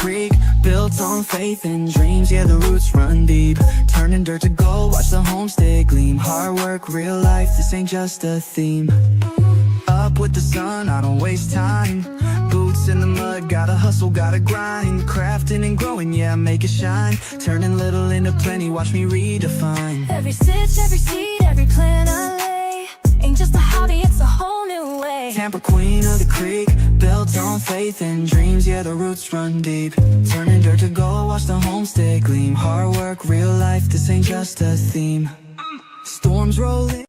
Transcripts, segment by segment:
creek, built on faith and dreams. Yeah, the roots run deep, turning dirt to gold, watch the homestead gleam. Hard work, real life, this ain't just a theme. Up with the sun, I don't waste time. Boots in the mud, gotta hustle, gotta grind. Crafting and growing, yeah, make it shine. Turning little into plenty, watch me redefine. Every stitch, every seed, every plan I lay ain't just a hobby, it's a whole new way. Tampa, queen of the creek, built on faith and dreams. Yeah, the roots run deep, turning dirt to gold, watch the homestead gleam. Hard work, real life, this ain't just a theme. Storms rolling.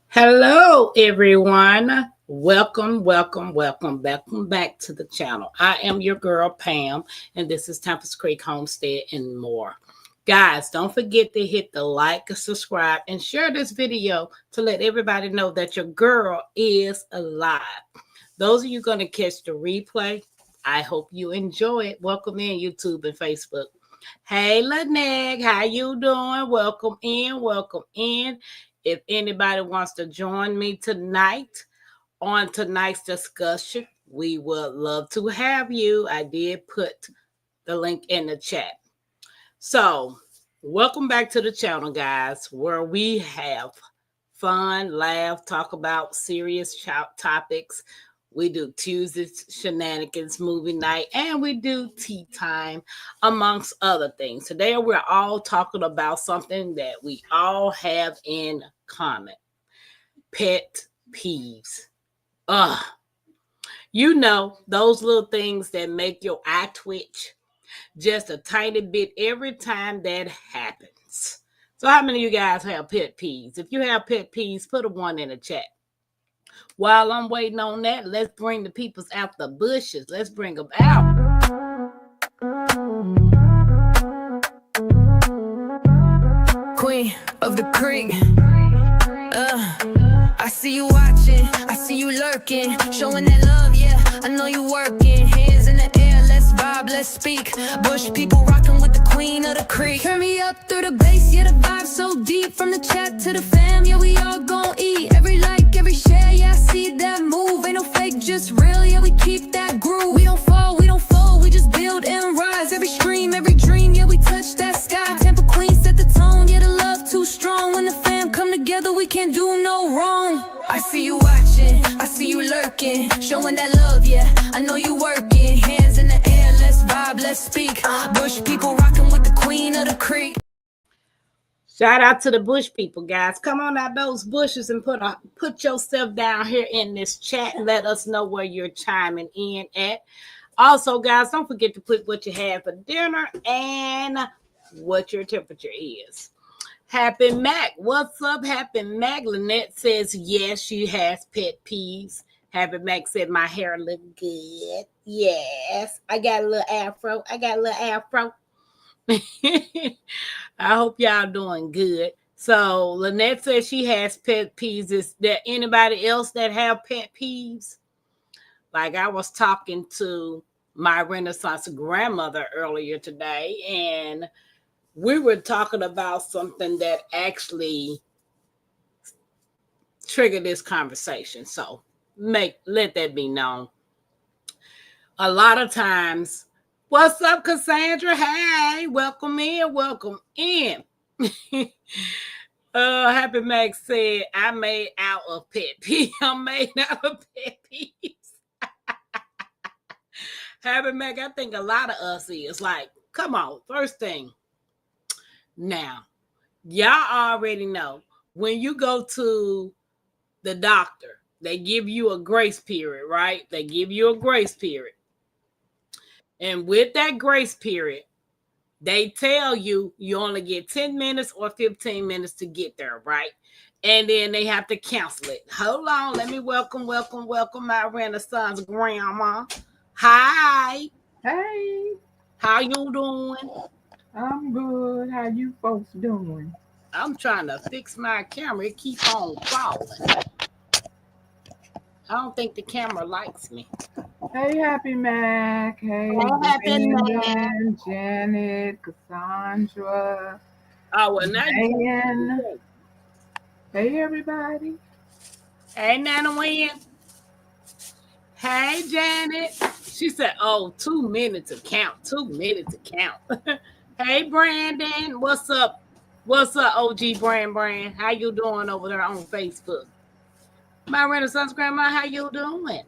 Hello, everyone. Welcome back to the channel. I am your girl, Pam, and this is Tampa's Creek Homestead and more. Guys, don't forget to hit the like, subscribe, and share this video to let everybody know that your girl is alive. Those of you going to catch the replay, I hope you enjoy it. Welcome in, YouTube and Facebook. Hey, Lynette, how you doing? Welcome in. If anybody wants to join me tonight on tonight's discussion, we would love to have you. I did put the link in the chat. So, welcome back to the channel, guys, where we have fun, laugh, talk about serious topics. We do Tuesdays shenanigans, movie night, and we do tea time, amongst other things. Today, we're all talking about something that we all have in common. Pet peeves. You know, those little things that make your eye twitch just a tiny bit every time that happens. So how many of you guys have pet peeves? If you have pet peeves, put a 1 in the chat. While I'm waiting on that, let's bring the peoples out the bushes. Let's bring them out. Queen of the creek. I see you watching, I see you lurking, showing that love, yeah, I know you working. Hands in the air, let's vibe, let's speak. Bush people rocking with the queen of the creek. Turn me up through the bass, yeah, the vibe so deep. From the chat to the fam, yeah, we all gon' eat. Every like, every share, yeah, I see that move. Ain't no fake, just real, yeah, we keep that groove. We don't fall, we just build and rise. Every stream, every dream, yeah, we touch that sky. Tampa queen set the tone, yeah, the love too strong. When the fam come together, we can't do no wrong. I see you watching, I see you lurking, showing that love, yeah, I know you working. Hands in the air, let's vibe, let's speak. Bush people rocking with the queen of the creek. Shout out to the bush people, guys. Come on out those bushes and put yourself down here in this chat and let us know where you're chiming in at. Also, guys, don't forget to put what you had for dinner and what your temperature is. Happy Mac, what's up, Happy Mac? Lynette says, yes, she has pet peeves. Happy Mac said, my hair look good. Yes, I got a little afro. I hope y'all doing good. So, Lynette says she has pet peeves. Is there anybody else that have pet peeves? Like I was talking to my Renaissance grandmother earlier today, and we were talking about something that actually triggered this conversation. So let that be known. A lot of times, what's up, Cassandra? Hey, welcome in. Happy Max said, I'm made out of pet peeves. Happy Mac, I think a lot of us is like, come on, first thing. Now, y'all already know when you go to the doctor, they give you a grace period, right? They give you a grace period. And with that grace period, they tell you you only get 10 minutes or 15 minutes to get there, right? And then they have to cancel it. Hold on, let me welcome my Renaissance grandma. Hi. Hey. How you doing? I'm good. How you folks doing? I'm trying to fix my camera. It keeps on falling. I don't think the camera likes me. Hey, Happy Mac. Hey, Happy Mac. Janet, Cassandra. Oh, well, now you. Hey, everybody. Hey, Nana Wynn. Hey, Janet. She said, "Oh, 2 minutes to count. 2 minutes to count." Hey, Brandon, what's up? What's up, OG Brand? How you doing over there on Facebook? My Renaissance Grandma, how you doing?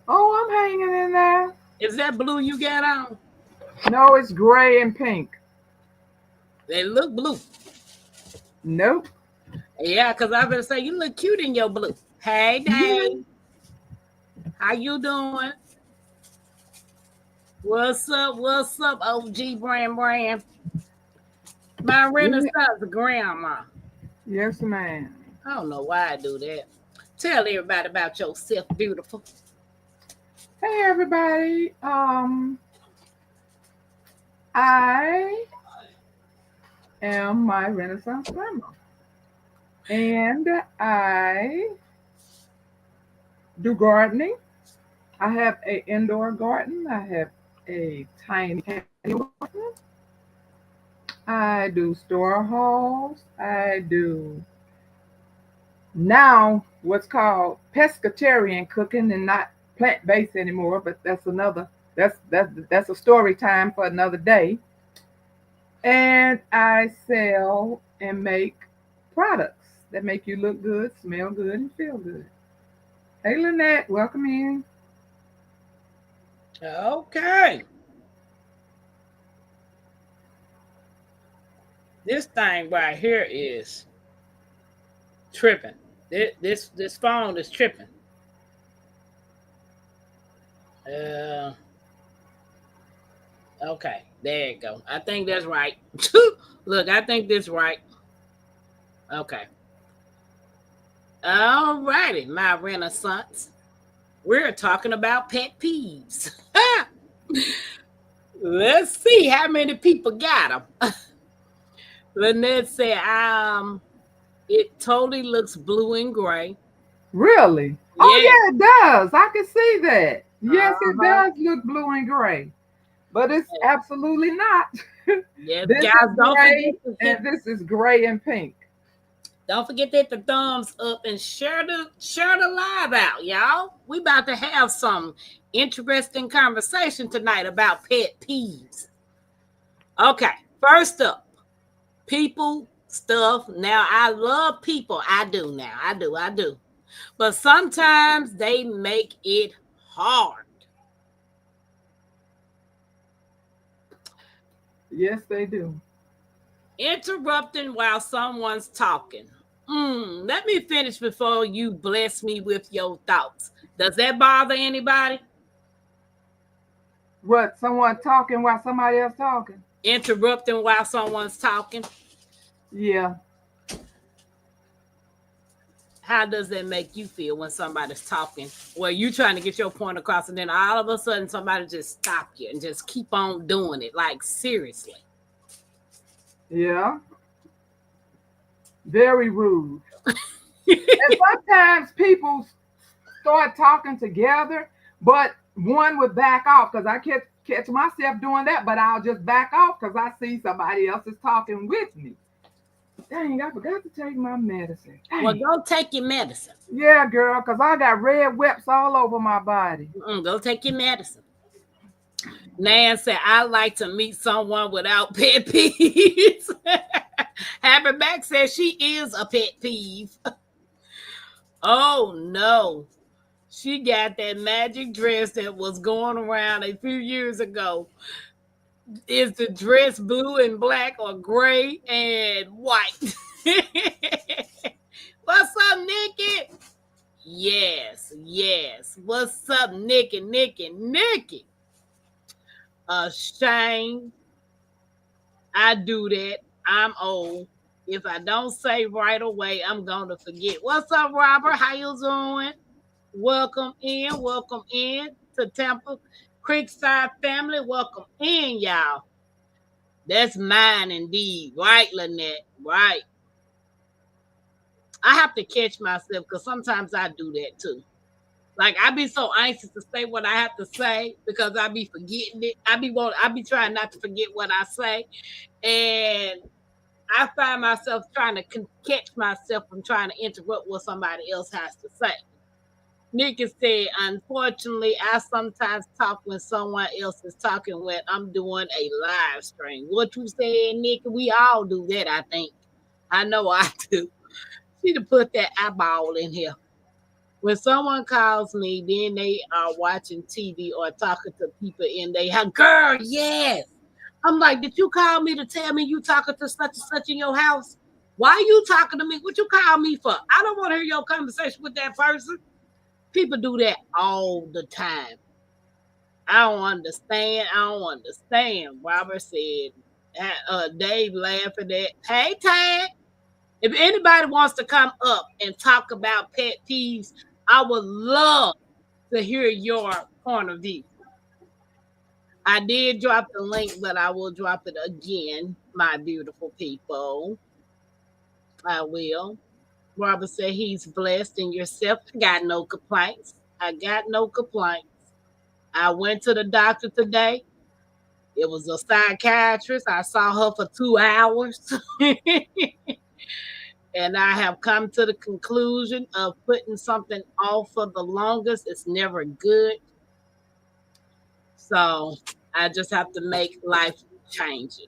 Oh, I'm hanging in there. Is that blue you got on? No, it's gray and pink. They look blue. Nope. Yeah, because I was going to say, you look cute in your blue. Hey, Dave. How you doing? What's up? What's up, OG Brand? My Renaissance Grandma. Yes, ma'am. I don't know why I do that. Tell everybody about yourself, beautiful. Hey, everybody. I am my Renaissance grandma, and I do gardening. I have an indoor garden. I have a tiny patio garden. I do store hauls. I do now what's called pescatarian cooking and not plant-based anymore, but that's a story time for another day. And I sell and make products that make you look good, smell good, and feel good. Hey, Lynette, welcome in. Okay. This thing right here is tripping. This phone is tripping. Okay, there you go. I think that's right. Look, I think this right. Okay. All righty, my Renaissance. We're talking about pet peeves. Let's see how many people got them. Lynette said, it totally looks blue and gray. Really? Oh, yeah, it does. I can see that. Yes, it Uh-huh. does look blue and gray, but it's absolutely not. Yeah, This guys, is don't gray, forget to and this is gray and pink. don't forget to hit the thumbs up and share the live out, y'all. We about to have some interesting conversation tonight about pet peeves. Okay, first up, people, stuff. Now I love people. I do now. I do. But sometimes they make it hard. Yes, they do. Interrupting while someone's talking. Let me finish before you bless me with your thoughts. Does that bother anybody? What? Someone talking while somebody else talking? Interrupting while someone's talking. Yeah. How does that make you feel when somebody's talking? Well, you trying to get your point across, and then all of a sudden somebody just stop you and just keep on doing it. Like seriously. Yeah. Very rude. And sometimes people start talking together, but one would back off because I catch myself doing that, but I'll just back off because I see somebody else is talking with me. Dang, I forgot to take my medicine. Dang. Well, go take your medicine. Yeah, girl, because I got red webs all over my body. Go take your medicine. Nan said, I like to meet someone without pet peeves. Happy Back says she is a pet peeve. Oh, no. She got that magic dress that was going around a few years ago. Is the dress blue and black or gray and white? What's up, Nikki? Yes. What's up, Nikki? Shane, I do that. I'm old. If I don't say right away, I'm gonna forget. What's up, Robert? How you doing? Welcome in to Tampa Creekside family. Welcome in, y'all. That's mine indeed, right, Lynette? Right. I have to catch myself because sometimes I do that too. Like I be so anxious to say what I have to say because I be forgetting it. I be trying not to forget what I say, and I find myself trying to catch myself from trying to interrupt what somebody else has to say. Nikki said, unfortunately, I sometimes talk when someone else is talking when I'm doing a live stream. What you said, Nikki, we all do that, I think. I know I do. She to put that eyeball in here. When someone calls me, then they are watching TV or talking to people in they house. Girl, yes. I'm like, did you call me to tell me you talking to such and such in your house? Why you talking to me? What you call me for? I don't want to hear your conversation with that person. People do that all the time. I don't understand. I don't understand. Robert said, Dave laughing at, hey, Tag. If anybody wants to come up and talk about pet peeves, I would love to hear your point of view. I did drop the link, but I will drop it again, my beautiful people. I will. Robert said he's blessed in yourself. I got no complaints. I got no complaints. I went to the doctor today. It was a psychiatrist. I saw her for 2 hours. And I have come to the conclusion of putting something off for the longest. It's never good. So I just have to make life changes.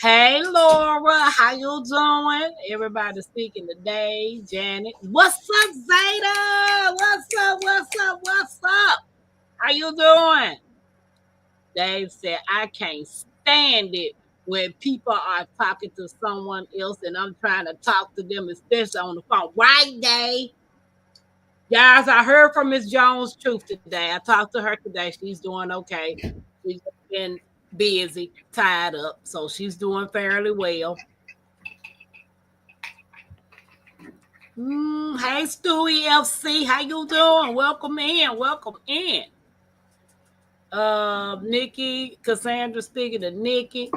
Hey Laura, how you doing? Everybody speaking today. Janet. What's up, Zeta? What's up? What's up? What's up? How you doing? Dave said, I can't stand it when people are talking to someone else and I'm trying to talk to them, especially on the phone. Right, Dave? Guys, I heard from Miss Jones Truth today. I talked to her today. She's doing okay. She's been busy, tied up, so she's doing fairly well. Hey, Stewie FC, how you doing? Welcome in. Welcome in. Nikki, Cassandra speaking to Nikki.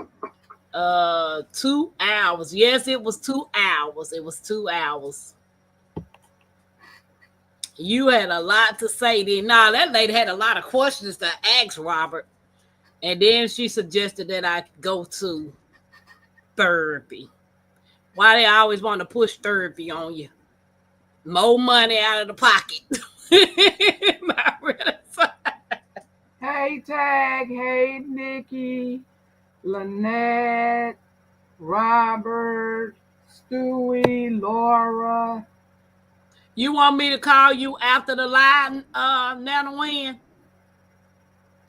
2 hours. Yes, it was 2 hours. It was 2 hours. You had a lot to say then. Nah, that lady had a lot of questions to ask Robert. And then she suggested that I go to therapy. Why they always want to push therapy on you? More money out of the pocket. Hey, Tag. Hey, Nikki, Lynette, Robert, Stewie, Laura. You want me to call you after the line, Nana Wynn?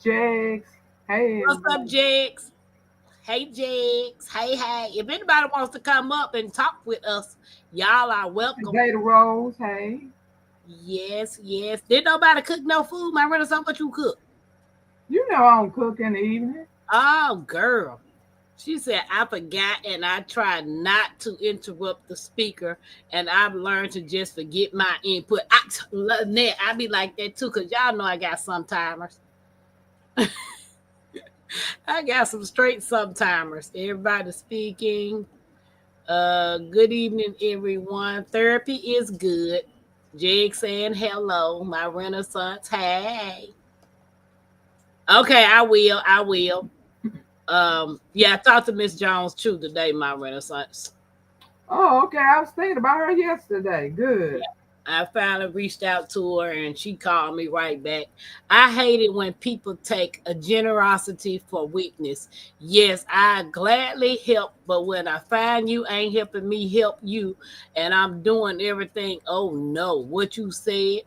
Jags. Hey, what's up, Jags? Hey, Jags. Hey, hey. If anybody wants to come up and talk with us, y'all are welcome. Zeta Rose. Hey. Yes, yes. Didn't nobody cook no food? My Renaissance, what you cook? You know I don't cook in the evening. Oh, girl. She said, I forgot and I tried not to interrupt the speaker and I've learned to just forget my input. I be like that too because y'all know I got sometimers. I got some straight sometimers. Everybody speaking. Good evening, everyone. Therapy is good. Jake saying hello. My Renaissance. Hey. Okay, I will. Yeah, I talked to Miss Jones too today, my Renaissance. Oh, okay. I was thinking about her yesterday. Good. Yeah, I finally reached out to her and she called me right back. I hate it when people take a generosity for weakness. Yes, I gladly help, but when I find you ain't helping me help you and I'm doing everything, oh no, what you said.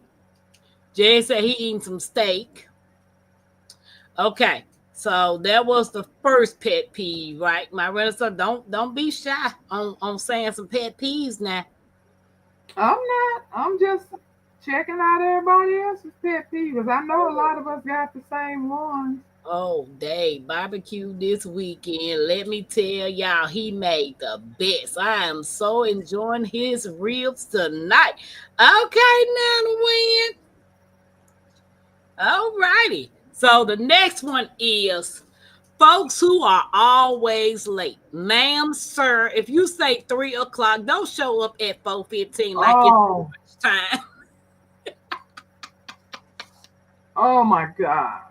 Jay said he eating some steak. Okay. So that was the first pet peeve, right? My Renaissance, don't be shy on saying some pet peeves now. I'm not. I'm just checking out everybody else's pet peeves. I know a lot of us got the same ones. Oh, Dave, barbecue this weekend. Let me tell y'all, he made the best. I am so enjoying his ribs tonight. Okay, now win. All righty. So the next one is folks who are always late. Ma'am, sir, if you say 3 o'clock, don't show up at 4:15 like it's time. Oh my God.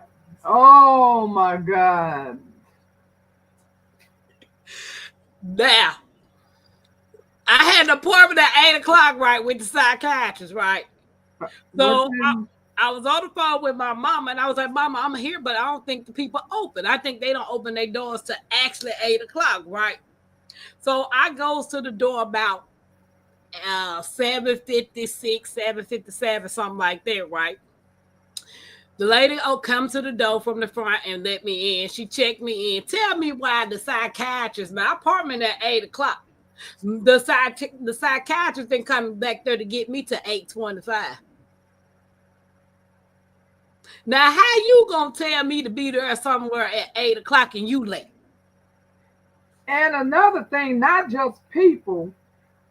Oh my God. Now, I had an appointment at 8 o'clock, right, with the psychiatrist, right? So What I was on the phone with my mama, and I was like, Mama, I'm here, but I don't think the people open. I think they don't open their doors to actually 8 o'clock, right? So I goes to the door about 7:56, 7:57, something like that, right? The lady come to the door from the front and let me in. She checked me in. Tell me why the psychiatrist, my apartment at 8 o'clock. The psychiatrist been coming back there to get me to 8:25. Now, how you gonna tell me to be there somewhere at 8 o'clock and you late? And another thing, not just people,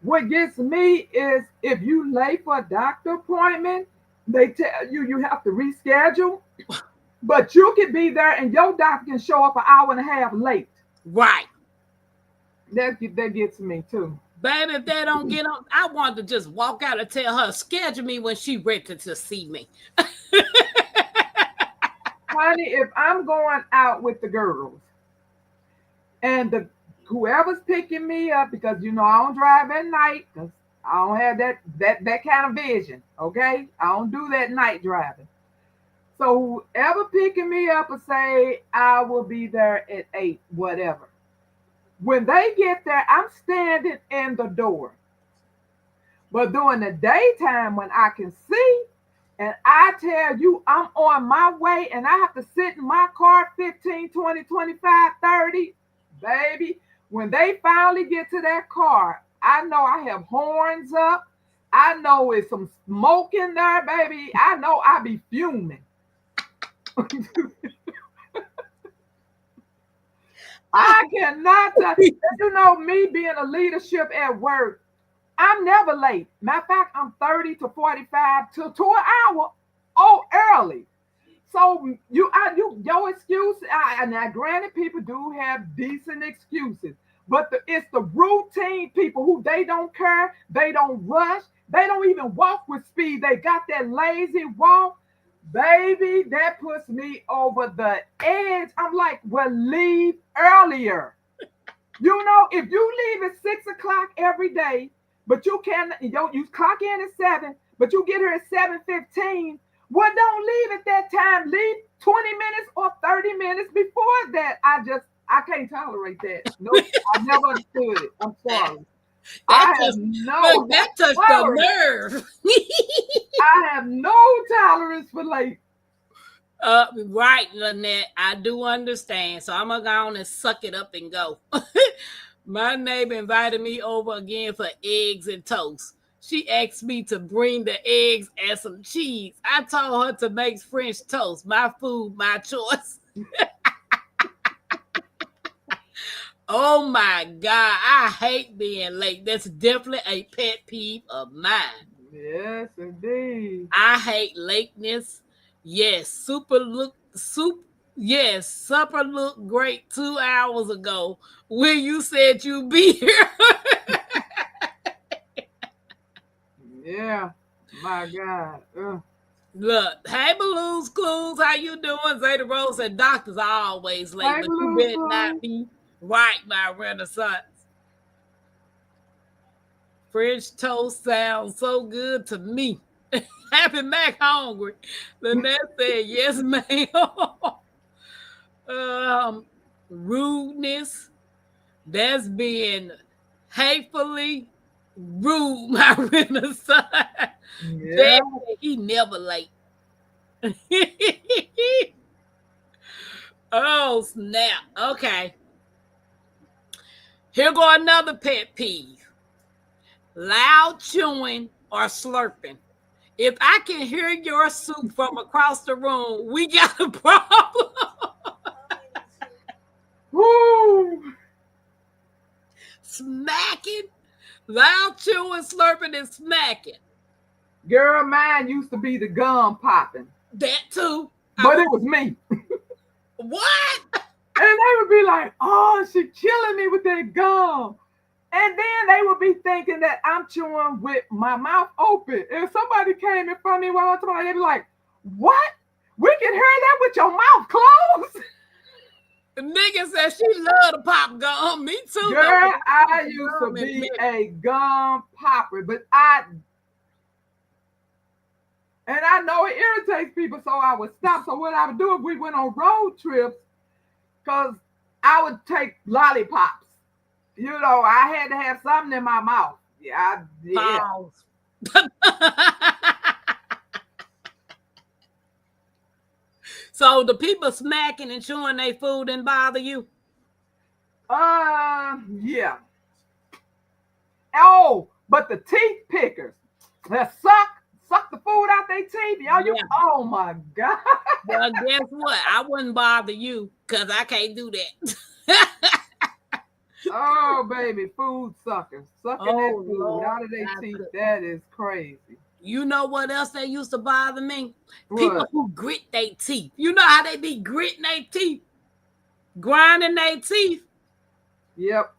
what gets me is if you late for a doctor appointment, they tell you you have to reschedule, but you could be there and your doctor can show up an hour and a half late. Right. That gets me too. Baby, if they don't get on, I want to just walk out and tell her, schedule me when she ready to see me. Honey, if I'm going out with the girls and whoever's picking me up, because you know I don't drive at night because I don't have that kind of vision. Okay, I don't do that night driving. So whoever picking me up will say I will be there at 8, whatever. When they get there, I'm standing in the door. But during the daytime when I can see, and I tell you I'm on my way and I have to sit in my car 15, 20, 25, 30, baby, when they finally get to that car, I know I have horns up. I know it's some smoke in there, baby. I know I be fuming. I cannot, you know, me being a leadership at work, I'm never late. Matter of fact, I'm 30 to 45 to an hour early. So your excuse, now granted, people do have decent excuses, but it's the routine people who they don't care, they don't rush, they don't even walk with speed. They got that lazy walk. Baby, that puts me over the edge. I'm like, well, leave earlier. You know, if you leave at 6 o'clock every day, but you clock in at 7, but you get here at 7:15, well, don't leave at that time. Leave 20 minutes or 30 minutes before that. I can't tolerate that. No, I never understood it. I'm sorry. That touched the nerve. I have no tolerance for late. Right, Lynette. I do understand. So I'm gonna go on and suck it up and go. My neighbor invited me over again for eggs and toast. She asked me to bring the eggs and some cheese. I told her to make French toast. My food, my choice. Oh my God, I hate being late. That's definitely a pet peeve of mine. Yes, indeed. I hate lateness. Yes, supper looked great 2 hours ago when you said you'd be here. Yeah, my God. Look, hey Balloons Clues, how you doing? Zeta Rose said doctors are always late, Hey, but you Balloons better not be right by Renaissance. French toast sounds so good to me. Happy Mac hungry. Lynette said, yes, ma'am. Rudeness. That's being hatefully rude, my Renaissance. Yeah. He never late. Oh, snap. Okay. Here go another pet peeve. Loud chewing or slurping. If I can hear your soup from across the room, we got a problem. Woo! Smacking, loud chewing, slurping, and smacking. Girl, mine used to be the gum popping. That too. But it was me. What? And they would be like, oh, she killing me with that gum. And then they would be thinking that I'm chewing with my mouth open. If somebody came in front of me while I was talking, they'd be like, what? We can hear that with your mouth closed? The nigga said she loved to pop gum. Me too. Girl, I used to be a gum popper, but And I know it irritates people, so I would stop. So what I would do if we went on road trips, because I would take lollipops. You know, I had to have something in my mouth. Yeah. Pause. So the people smacking and chewing their food didn't bother you? Yeah. Oh, but the teeth pickers that suck the food out their teeth. Y'all, Yeah. oh my God. Well, guess what? I wouldn't bother you because I can't do that. Oh, baby, food suckers. Sucking that food Lord, out of their that's teeth. good. That is crazy. You know what else they used to bother me? What? People who grit their teeth. You know how they be gritting their teeth? Grinding their teeth? Yep.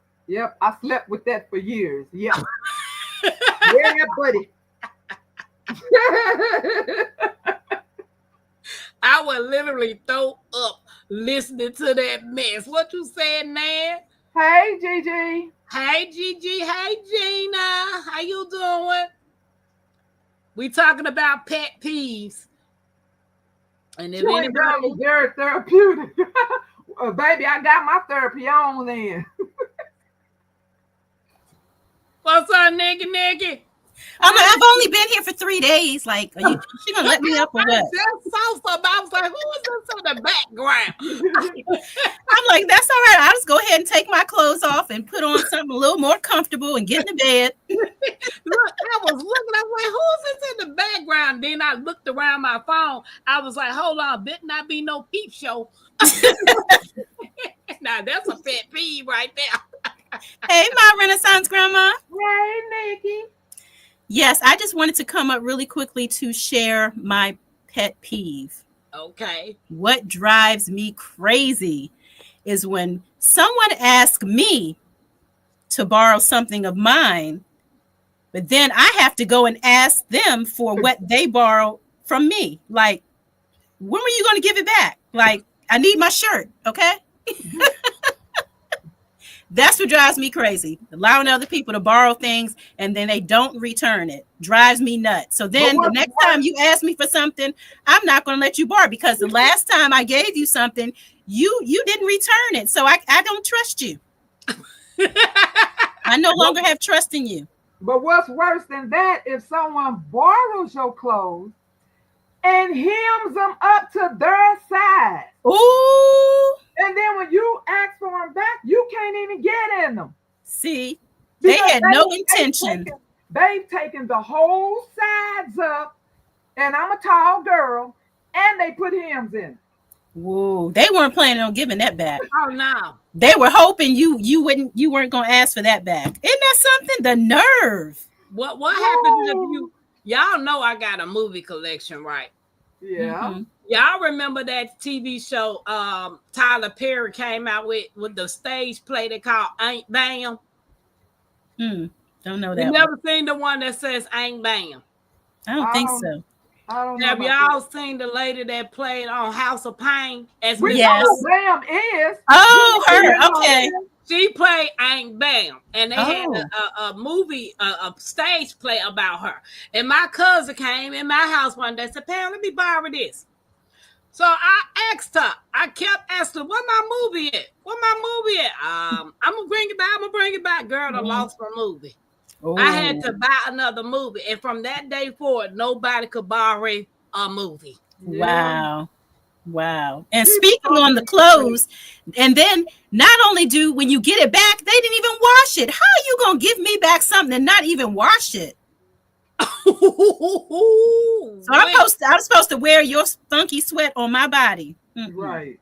I slept with that for years. Yep. Yeah, buddy. I would literally throw up listening to that mess. What you saying, Nan? Hey, Gigi. Hey, Gigi. Hey, Gina. How you doing? We talking about pet peeves. And if Chewing gum anybody... is very therapeutic. Baby, I got my therapy on then. What's up, Niggy? I've only been here for 3 days. Like, she gonna let me up or what? I just saw something. I was like, who is this in the background? I'm like, that's all right. I'll just go ahead and take my clothes off and put on something a little more comfortable and get in the bed. Look, I was looking. I was like, who is this in the background? Then I looked around my phone. I was like, hold on, better not be no peep show. Now that's a pet peeve right there. Hey, my Renaissance grandma. Hey, Nikki. Yes, I just wanted to come up really quickly to share my pet peeve. Okay. What drives me crazy is when someone asks me to borrow something of mine, but then I have to go and ask them for what they borrow from me. Like, when were you going to give it back? Like, I need my shirt, okay? That's what drives me crazy. Allowing other people to borrow things and then they don't return it drives me nuts. So then the next time you ask me for something, I'm not going to let you borrow, because the last time I gave you something, you didn't return it. So I don't trust you. I no longer have trust in you. But what's worse than that, if someone borrows your clothes and hems them up to their size. Ooh. And then when you ask for them back, you can't even get in them. See, they had no intention. They've taken the whole sides up, and I'm a tall girl, and they put hems in. Whoa, they weren't planning on giving that back. Oh no. They were hoping you weren't gonna ask for that back. Isn't that something? The nerve. What happened if y'all know I got a movie collection, right? Yeah. Mm-hmm. Y'all remember that TV show Tyler Perry came out with the stage play they called Ain't Bam? Don't know that. You never seen the one that says Ain't Bam? I don't think so. I don't know. Have y'all seen the lady that played on House of Pain? Yes. Bam is. Oh, her. Okay. She played Ain't Bam, and they had a movie, a stage play about her. And my cousin came in my house one day and said, Pam, let me borrow this. So I asked her, I kept asking, where my movie at? Where my movie at? I'm going to bring it back. Girl, I lost my movie. Oh. I had to buy another movie. And from that day forward, nobody could borrow a movie. Wow. And speaking on the clothes, and then not only when you get it back, they didn't even wash it. How are you going to give me back something and not even wash it? So I'm supposed to wear your funky sweat on my body. Right.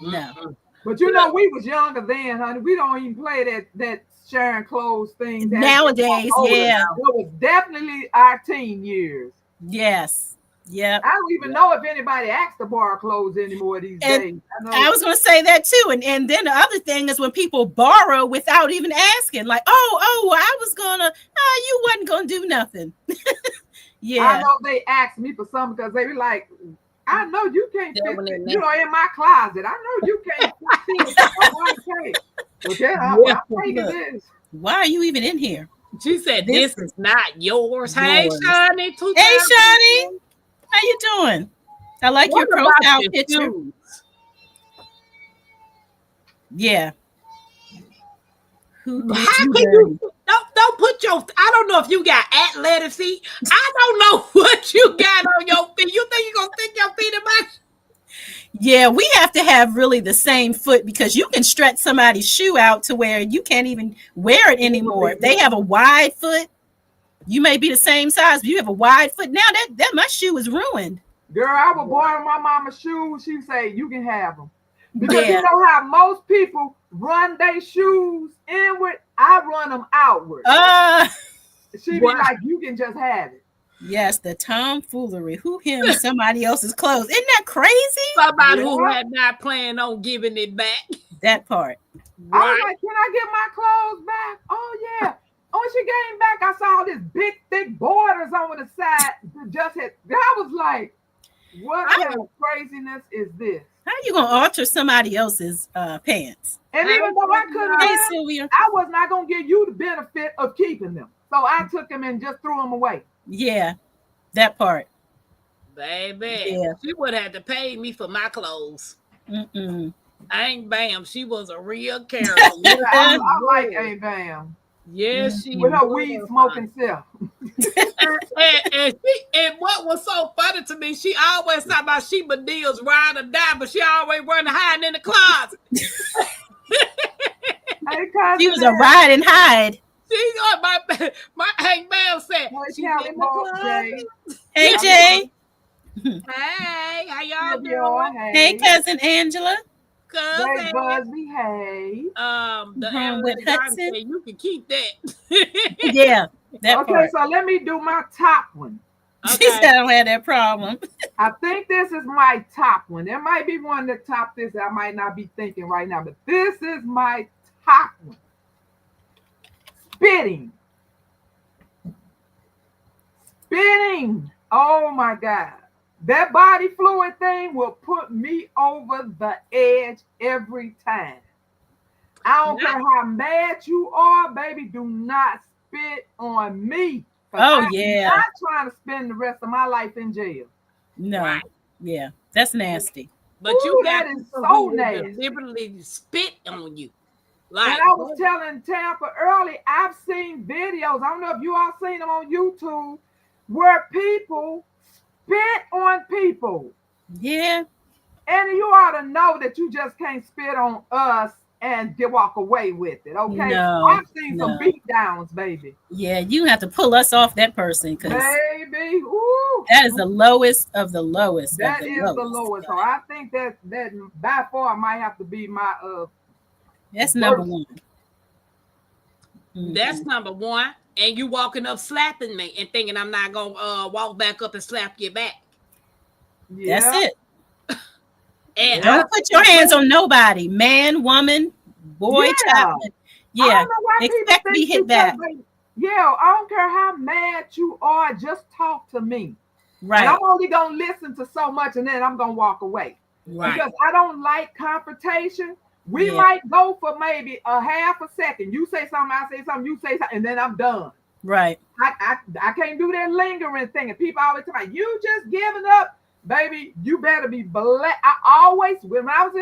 No. But you know, we was younger then, honey. We don't even play that sharing clothes thing. Nowadays, yeah. It was definitely our teen years. Yes. Yeah. I don't even know if anybody asks to borrow clothes anymore these days. I was going to say that too. And then the other thing is when people borrow without even asking, like, I was going to, you wasn't going to do nothing. Yeah. I know they asked me for something because they were like, I know you can't fit it. You know, in my closet. I know you can't fit it. Okay, I'm taking this. Why are you even in here? She said, This "This is not yours." Hey, yours. Shawnee, two Hey, times. Shawnee, how you doing? I like What your about profile your picture. shoes? Yeah. Who did How you can dirty? you don't put your? I don't know if you got athletic feet. I don't know what you got on your feet. You think you're gonna stick your feet in my? Yeah, we have to have really the same foot because you can stretch somebody's shoe out to where you can't even wear it anymore. If they have a wide foot, you may be the same size, but you have a wide foot. Now that my shoe is ruined. Girl, I was born in my mama's shoes. She say you can have them because Yeah. you know how most people run their shoes inward. I run them outward. She be Wow. like, you can just have it. Yes, the tomfoolery. Who hems somebody else's clothes? Isn't that crazy? Somebody who Yeah. had not planned on giving it back. That part. I was Right. like, can I get my clothes back? Oh yeah. When she came back, I saw this big, thick borders on the side. Just hit. I was like, what kind of craziness is this? How you gonna alter somebody else's pants? And even though I couldn't Hey, wear them, Sylvia. I was not gonna give you the benefit of keeping them. So I took them and just threw them away. Yeah, that part. Baby, Yeah. she would have to pay me for my clothes. Mm-mm. Ain't Bam. She was a real character. I like Aunt Bam Yes, she with her was. weed smoking self. And what was so funny to me, she always talk about she deals ride or die, but she always running hiding in the closet. She was a ride and hide. She my Hank Bam said, she's in the closet. Hey, Jay. Hey, how y'all doing? doing? Hey, cousin Angela. Cousin. Buzz, behave. The With analytic guy Hudson. said you can keep that. Yeah, that Okay, part. so let me do my top one. She said I don't have that problem. I think this is my top one. There might be one that top this that I might not be thinking right now, but this is my top one. Spitting. Spitting. Oh my God. That body fluid thing will put me over the edge every time. I don't care how mad you are, baby, do not spit on me. Oh, I'm yeah. not trying to spend the rest of my life in jail. No. Right. Yeah, that's nasty. But Ooh, you got that is people so who will nasty. deliberately spit on you. And I was telling Tampa early, I've seen videos. I don't know if you all seen them on YouTube where people spit on people. Yeah. And you ought to know that you just can't spit on us and walk away with it. Okay. No, I've seen some beat downs, baby. Yeah, you have to pull us off that person because Baby, ooh. that is the lowest of the lowest. That is the lowest. So I think that by far might have to be my that's number one. That's number one. And you walking up slapping me and thinking I'm not gonna walk back up and slap you back. Yeah. That's it. And Don't put your hands on nobody, man, woman, boy, child. Yeah, I don't know why expect to be hit back. Yeah, I don't care how mad you are, just talk to me. Right. And I'm only gonna listen to so much, and then I'm gonna walk away. Right. Because I don't like confrontation. We might go for maybe a half a second. You say something, I say something, you say something, and then I'm done. Right. I can't do that lingering thing. And people always talk about you just giving up. Baby, you better be blessed. I always, when I was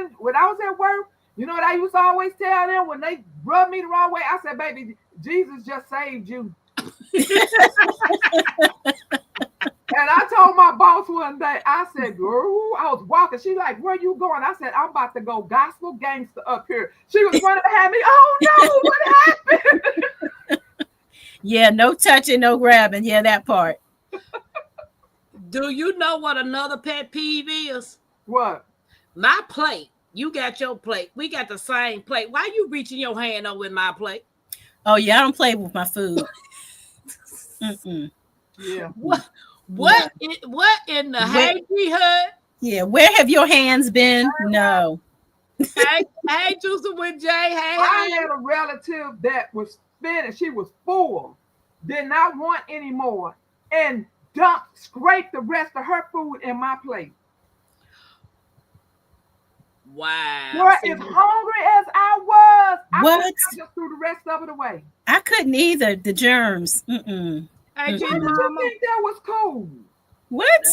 at work, you know what I used to always tell them when they rubbed me the wrong way? I said, baby, Jesus just saved you. And I told my boss one day, I said, girl, I was walking. She like, where you going? I said, I'm about to go gospel gangster up here. She was running behind me. Oh no, what happened? Yeah, no touching, no grabbing. Yeah, that part. Do you know what another pet peeve is? What? My plate. You got your plate. We got the same plate. Why you reaching your hand over in my plate? Oh yeah, I don't play with my food. Mm-mm. Yeah. What in the Hazy Hut? Yeah, where have your hands been? No. Hey, Juicy with Jay. Hey, I had a relative that was finished. She was full, did not want any more, and scraped the rest of her food in my plate. Wow. Girl, See, as hungry as I was, What? I just threw the rest of it away. I couldn't either. The germs. Mm-mm. hey, G Why did Mm-mm. you Mama. think that was cool? What?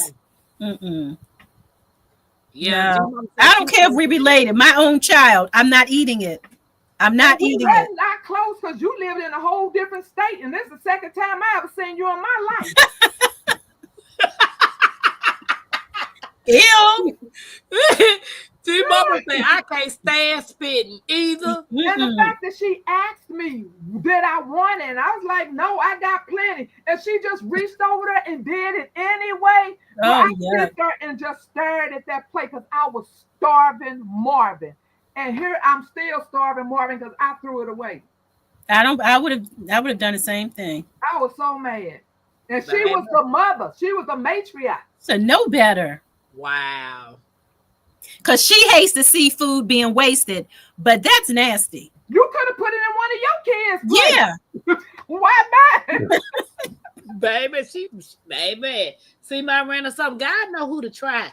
Mm-mm. Yeah, G No. Mama I said don't care if we related. My own child. I'm not eating it. I'm not And we eating had it. not close because you lived in a whole different state, and this is the second time I ever seen you in my life. Ew. G Mama said I can't stand spitting either. And the Mm-mm. fact that she asked me, did I want it? And I was like, no, I got plenty. And she just reached over there and did it anyway. But Oh, I yeah. sit there and just stared at that plate because I was starving Marvin. And here I'm still starving Marvin because I threw it away. I would have done the same thing. I was so mad. And she Baby. was the mother. She was the matriarch. So no better. Wow. Because she hates to see food being wasted, but that's nasty. You could have put it in one of your kids' Yeah. plates. Why not? Baby. See my rent or something. God know who to try.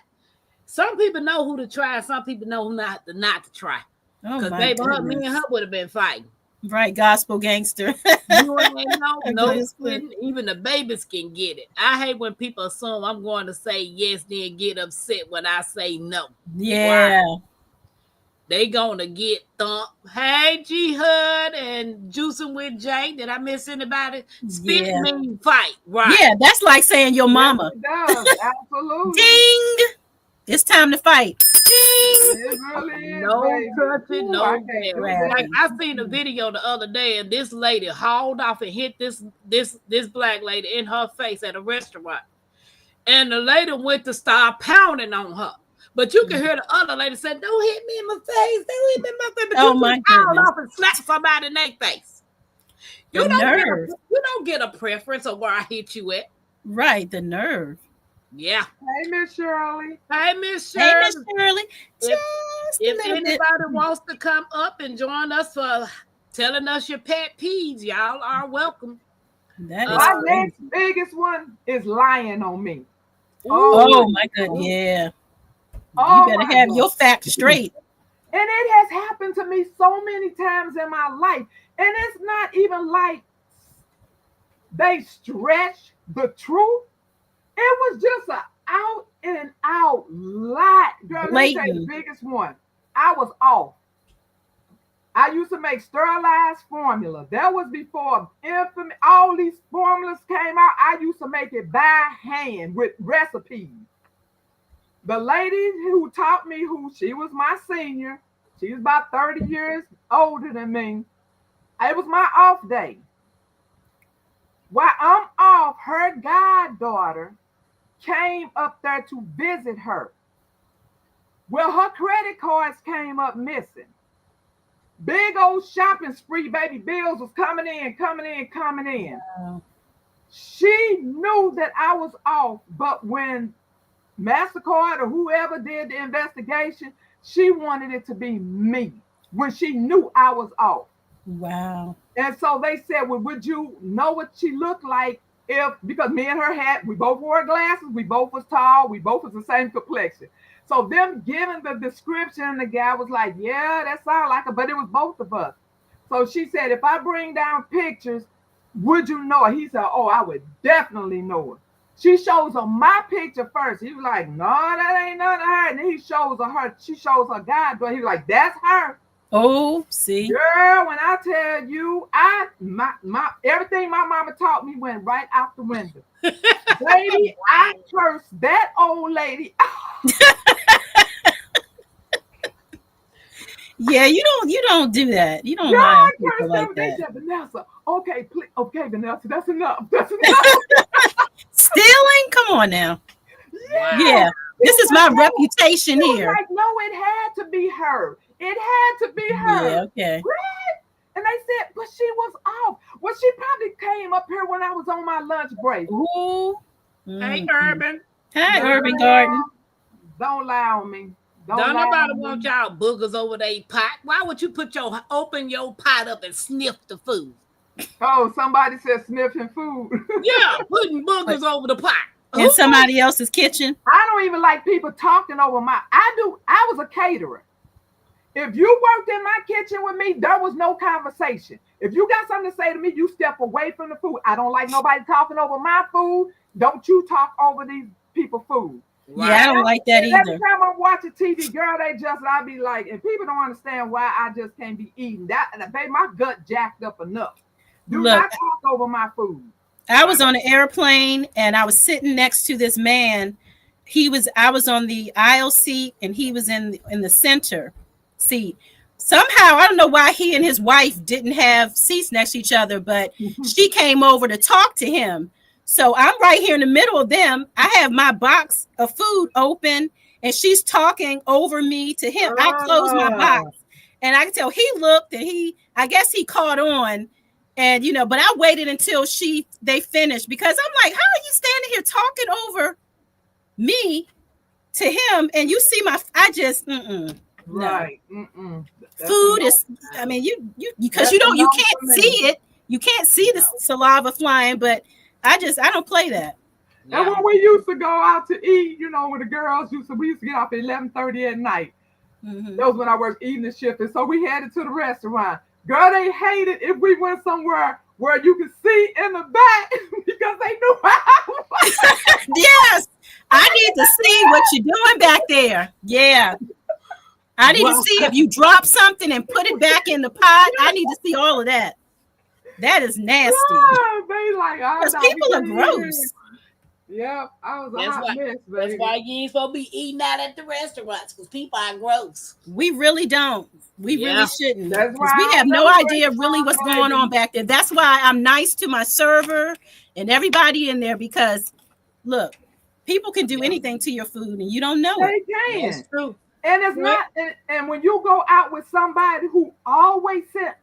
Some people know who to try. Some people know not to try. Oh, Because my baby, me goodness. and her would have been fighting. Right, gospel gangster. You ain't no Goodness. spitting. Even the babies can get it. I hate when people assume I'm going to say yes, then get upset when I say no. Yeah. They gonna get thumped. Hey, G Hud and Juicing with Jay. Did I miss anybody? Spit Yeah. mean fight, right? Yeah, that's like saying your mama. Yes, it does. Absolutely. Ding! It's time to fight. Ding! It really is, No baby. touching, Ooh, no I can't do grabbing. that. Like I seen a video the other day, and this lady hauled off and hit this black lady in her face at a restaurant, and the lady went to start pounding on her. But you can hear the other lady say, "Don't hit me in my face! Don't hit me in my face!" But Oh, you my just hauled goodness. off and slap somebody in their face. You The nerve. don't get a preference of where I hit you at. Right, the nerve. Yeah. Hey, Miss Shirley. Hey, Miss Hey, Shirley. Miss Shirley. Just a If little bit. anybody wants to come up and join us for telling us your pet peeves, y'all are welcome. That is My crazy. next biggest one is lying on me. Oh, my goodness. Yeah. Oh, You better my have God. your facts straight. And it has happened to me so many times in my life. And it's not even like they stretch the truth. It was just an out and out lie. Girl, let me tell you the Blatant. biggest one. I was off. I used to make sterilized formula. That was before infamy. All these formulas came out. I used to make it by hand with recipes. The lady who taught me, she was my senior, she was about 30 years older than me. It was my off day. While I'm off, her goddaughter came up there to visit her. Well, her credit cards came up missing. Big old shopping spree, baby. Bills was coming in. Wow. She knew that I was off, but when MasterCard or whoever did the investigation, she wanted it to be me when she knew I was off. Wow. And so they said, well, would you know what she looked like because me and her we both wore glasses, we both was tall, we both was the same complexion. So them giving the description, the guy was like, yeah, that sounds like her, but it was both of us. So she said, if I bring down pictures, would you know her? He said, oh, I would definitely know her. She shows her my picture first. He was like, no, that ain't none of her. And then she shows her God, but he was like, that's her. Oh, see? Girl, when I tell you, my everything my mama taught me went right out the window. Lady, I cursed that old lady. Yeah, you don't do that. You don't Yeah, lie I on people cursed like them. They that. said, Vanessa, okay, Vanessa, that's enough. That's enough. Stealing? Come on now. Yeah. This is my reputation She was here. like, no, it had to be her. It had to be her. Yeah, okay. And they said, but she was off. Well, she probably came up here when I was on my lunch break. Ooh. Hey, Mhm. Urban. Hi, Don't Urban lie- Garden. Don't lie on me. Don't lie nobody on me. want y'all boogers over their pot. Why would you open your pot up and sniff the food? Oh, somebody said sniffing food. Yeah, putting boogers over the pot. In somebody else's kitchen. I don't even like people talking over I was a caterer. If you worked in my kitchen with me, there was no conversation. If you got something to say to me, you step away from the food. I don't like nobody talking over my food. Don't you talk over these people's food. Yeah, I don't like that Every either. time I'm watching TV, girl, I be like, and people don't understand why I just can't be eating that. And baby, my gut jacked up enough. Do Look, not talk over my food. I was on an airplane and I was sitting next to this man. I was on the aisle seat and he was in the center seat. Somehow, I don't know why he and his wife didn't have seats next to each other, but she came over to talk to him. So I'm right here in the middle of them. I have my box of food open and she's talking over me to him. I closed my box and I can tell he looked and I guess he caught on. And, but I waited until they finished because I'm like, how are you standing here talking over me to him? And you see right. No. Food is, I mean, because you can't see it. You can't see the saliva flying, but I don't play that. And when we used to go out to eat, with the girls, we used to get off at 11:30 at night. Mm-hmm. That was when I worked evening shift. And so we headed to the restaurant. Girl, they hated if we went somewhere where you could see in the back because they knew I was. Yes. I need to see what you're doing back there. Yeah. I need to see if you drop something and put it back in the pot. I need to see all of that. That is nasty. Yeah, they like, because people are gross. Yep, I was a hot mess, baby. That's why you ain't supposed to be eating out at the restaurants because people are gross. We really don't. We really shouldn't. That's why we have no idea really what's going on back there. That's why I'm nice to my server and everybody in there because, look, people can do anything to your food and you don't know it. They can. That's true. And it's not. And when you go out with somebody who always send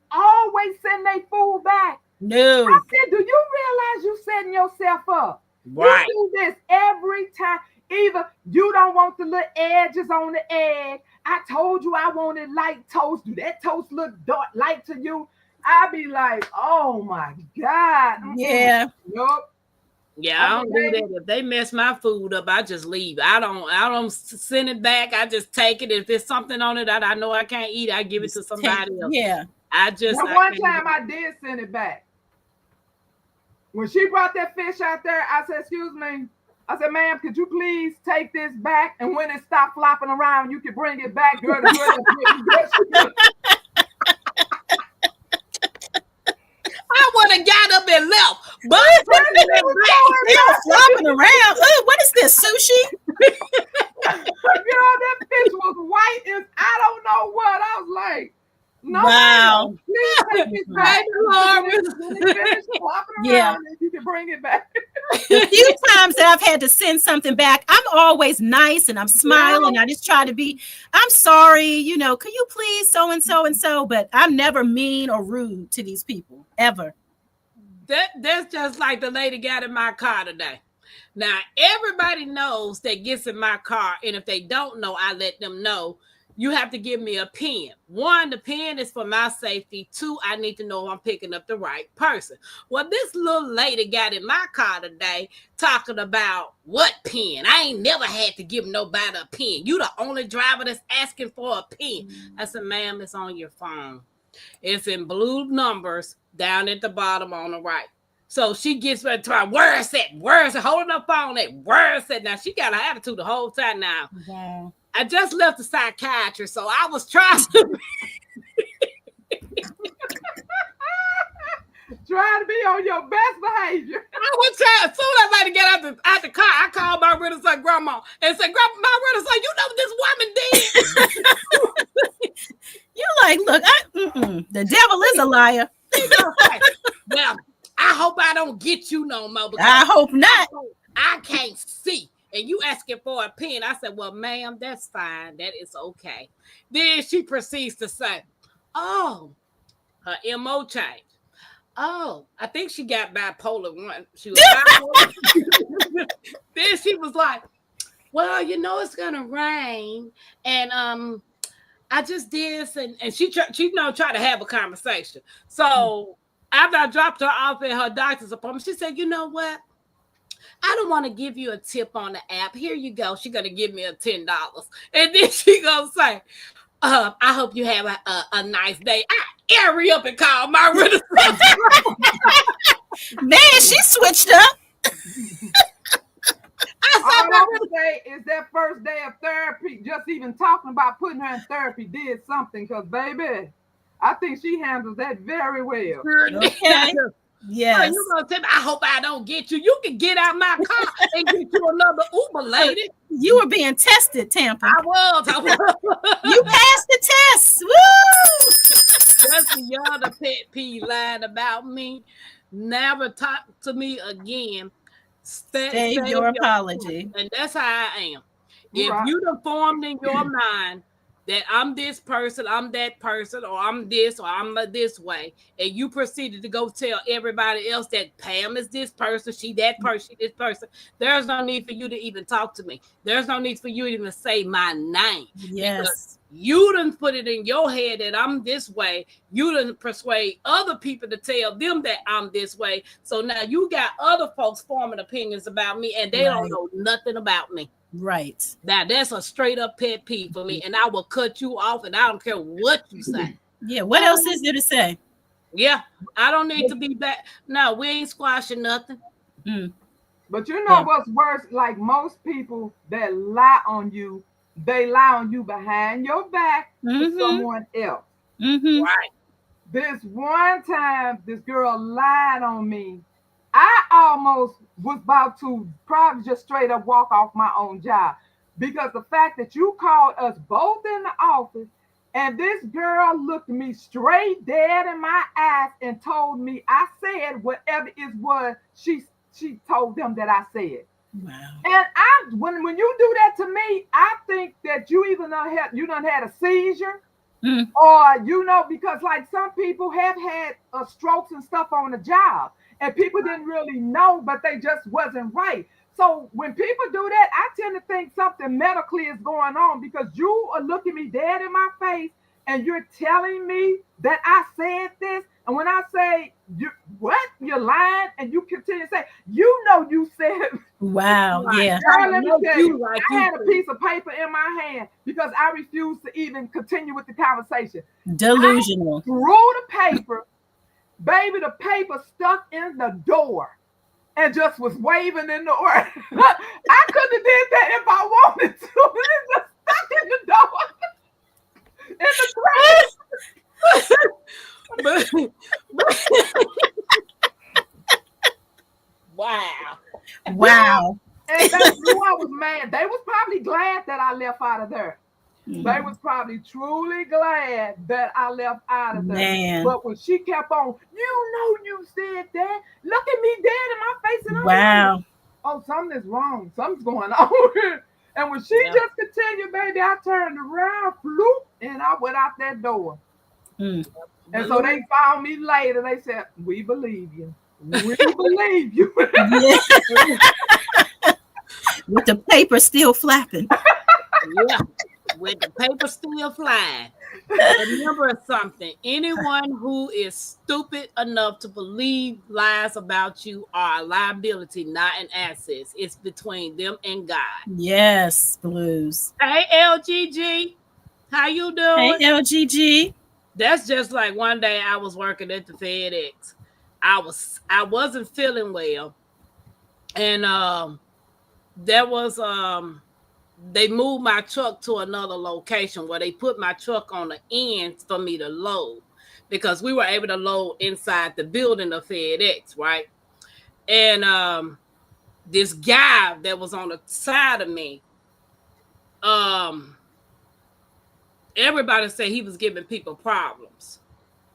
their food back. No. I said, do you realize you setting yourself up? Right. You do this every time. Either you don't want the little edges on the egg. I told you I wanted light toast. Do that toast look dark light to you? I be like, oh my God. Yeah. Nope. Yeah, I don't do that. If they mess my food up, I just leave. I don't send it back. I just take it. If there's something on it that I know I can't eat, I give it to somebody else. Yeah. One time I did send it back. When she brought that fish out there, I said, excuse me. I said, ma'am, could you please take this back? And when it stopped flopping around, you can bring it back. Girl, I would have got up and left. But still flopping around. Oh, what is this, sushi? Girl, that fish was white as I don't know what. I was like, no, wow. Please take it back. Yeah. And you can bring it back. The few times that I've had to send something back, I'm always nice and I'm smiling. Yeah. I just try to be, I'm sorry, could you please so and so, but I'm never mean or rude to these people, ever. That's just like the lady got in my car today. Now, everybody knows that gets in my car, and if they don't know, I let them know. You have to give me a pen. 1, the pen is for my safety. 2, I need to know if I'm picking up the right person. Well, this little lady got in my car today talking about what pen? I ain't never had to give nobody a pen. You the only driver that's asking for a pen. I said, ma'am, it's on your phone. It's in blue numbers down at the bottom on the right. So she gets ready to try, where is it? Holding her phone at, where is it? Now, she got an attitude the whole time now. Wow. I just left the psychiatrist, so I was trying to trying to be on your best behavior. I was trying. As soon as I get out the car, I called my rental son grandma and said, "Grandma, my rental son, you know what this woman did?" You're like, look, the devil is a liar. Well, I hope I don't get you no more. I hope not. I can't see. And you asking for a pen. I said, well, ma'am, that's fine. That is okay. Then she proceeds to say, oh, her MO changed. Oh, I think she got bipolar 1. She was bipolar. Then she was like, well, it's going to rain. And I just did this. And she tried to have a conversation. So after I dropped her off at her doctor's appointment, she said, you know what? I don't want to give you a tip on the app. Here you go. She's going to give me a $10. And then she going to say, I hope you have a nice day. I hurry up and call my real. Man, she switched up. I All said I my can say is that first day of therapy, just even talking about putting her in therapy did something. Because baby, I think she handles that very well. real. Okay. So Yes. you gonna tell me? I hope I don't get you. You can get out my car and get you another Uber, lady. You were being tested, Tampa. I was. You passed the test. Woo! That's the other pet peeve lying about me. Never talk to me again. Save your apology. And that's how I am. If Right. you done formed in your mind that I'm this person, I'm that person, or I'm this, or I'm this way, and you proceeded to go tell everybody else that Pam is this person, she that person, she this person, there's no need for you to even talk to me. There's no need for you to even say my name. Yes. You done put it in your head that I'm this way. You done persuade other people to tell them that I'm this way. So now you got other folks forming opinions about me, and they don't know nothing about me. Right. Now that's a straight up pet peeve for me, and I will cut you off, and I don't care what you say. Yeah. What else is there to say? Yeah, I don't need to be back. No, we ain't squashing nothing. But you know what's worse? Like most people that lie on you, they lie on you behind your back to someone else. Mm-hmm. Right. This one time, this girl lied on me. I almost was about to probably just straight up walk off my own job because the fact that you called us both in the office and this girl looked me straight dead in my eyes and told me I said whatever it was she told them that I said. Wow. And when you do that to me, I think that you either done had a seizure. Or because like some people have had strokes and stuff on the job, and people didn't really know, but they just wasn't right. So when people do that, I tend to think something medically is going on because you are looking me dead in my face and you're telling me that I said this. And when I say you're lying, and you continue to say, you said. Wow. Yeah. Girl, let me tell you, like I had a piece of paper in my hand because I refused to even continue with the conversation. Delusional. I threw the paper, baby, the paper stuck in the door and just was waving in the air. I couldn't have did that if I wanted to. It just stuck in the door. In the trash. Wow. Wow. And that's who I was mad. They was probably glad that I left out of there. They was probably truly glad that I left out of there. Man. But when she kept on, you said that. Look at me dead in my face. And Wow. like, oh, something is wrong. Something's going on. And when she just continued, baby, I turned around, floop, and I went out that door. And so they found me later. They said, we believe you. We believe you. Yeah. With the paper still flapping. Yeah, with the paper still flying. Remember something. Anyone who is stupid enough to believe lies about you are a liability, not an asset. It's between them and God. Yes, Blues. Hey, LGG. How you doing? Hey, LGG. That's just like one day I was working at the FedEx. I wasn't feeling well. And there was they moved my truck to another location where they put my truck on the ends for me to load because we were able to load inside the building of FedEx, right? And this guy that was on the side of me, everybody said he was giving people problems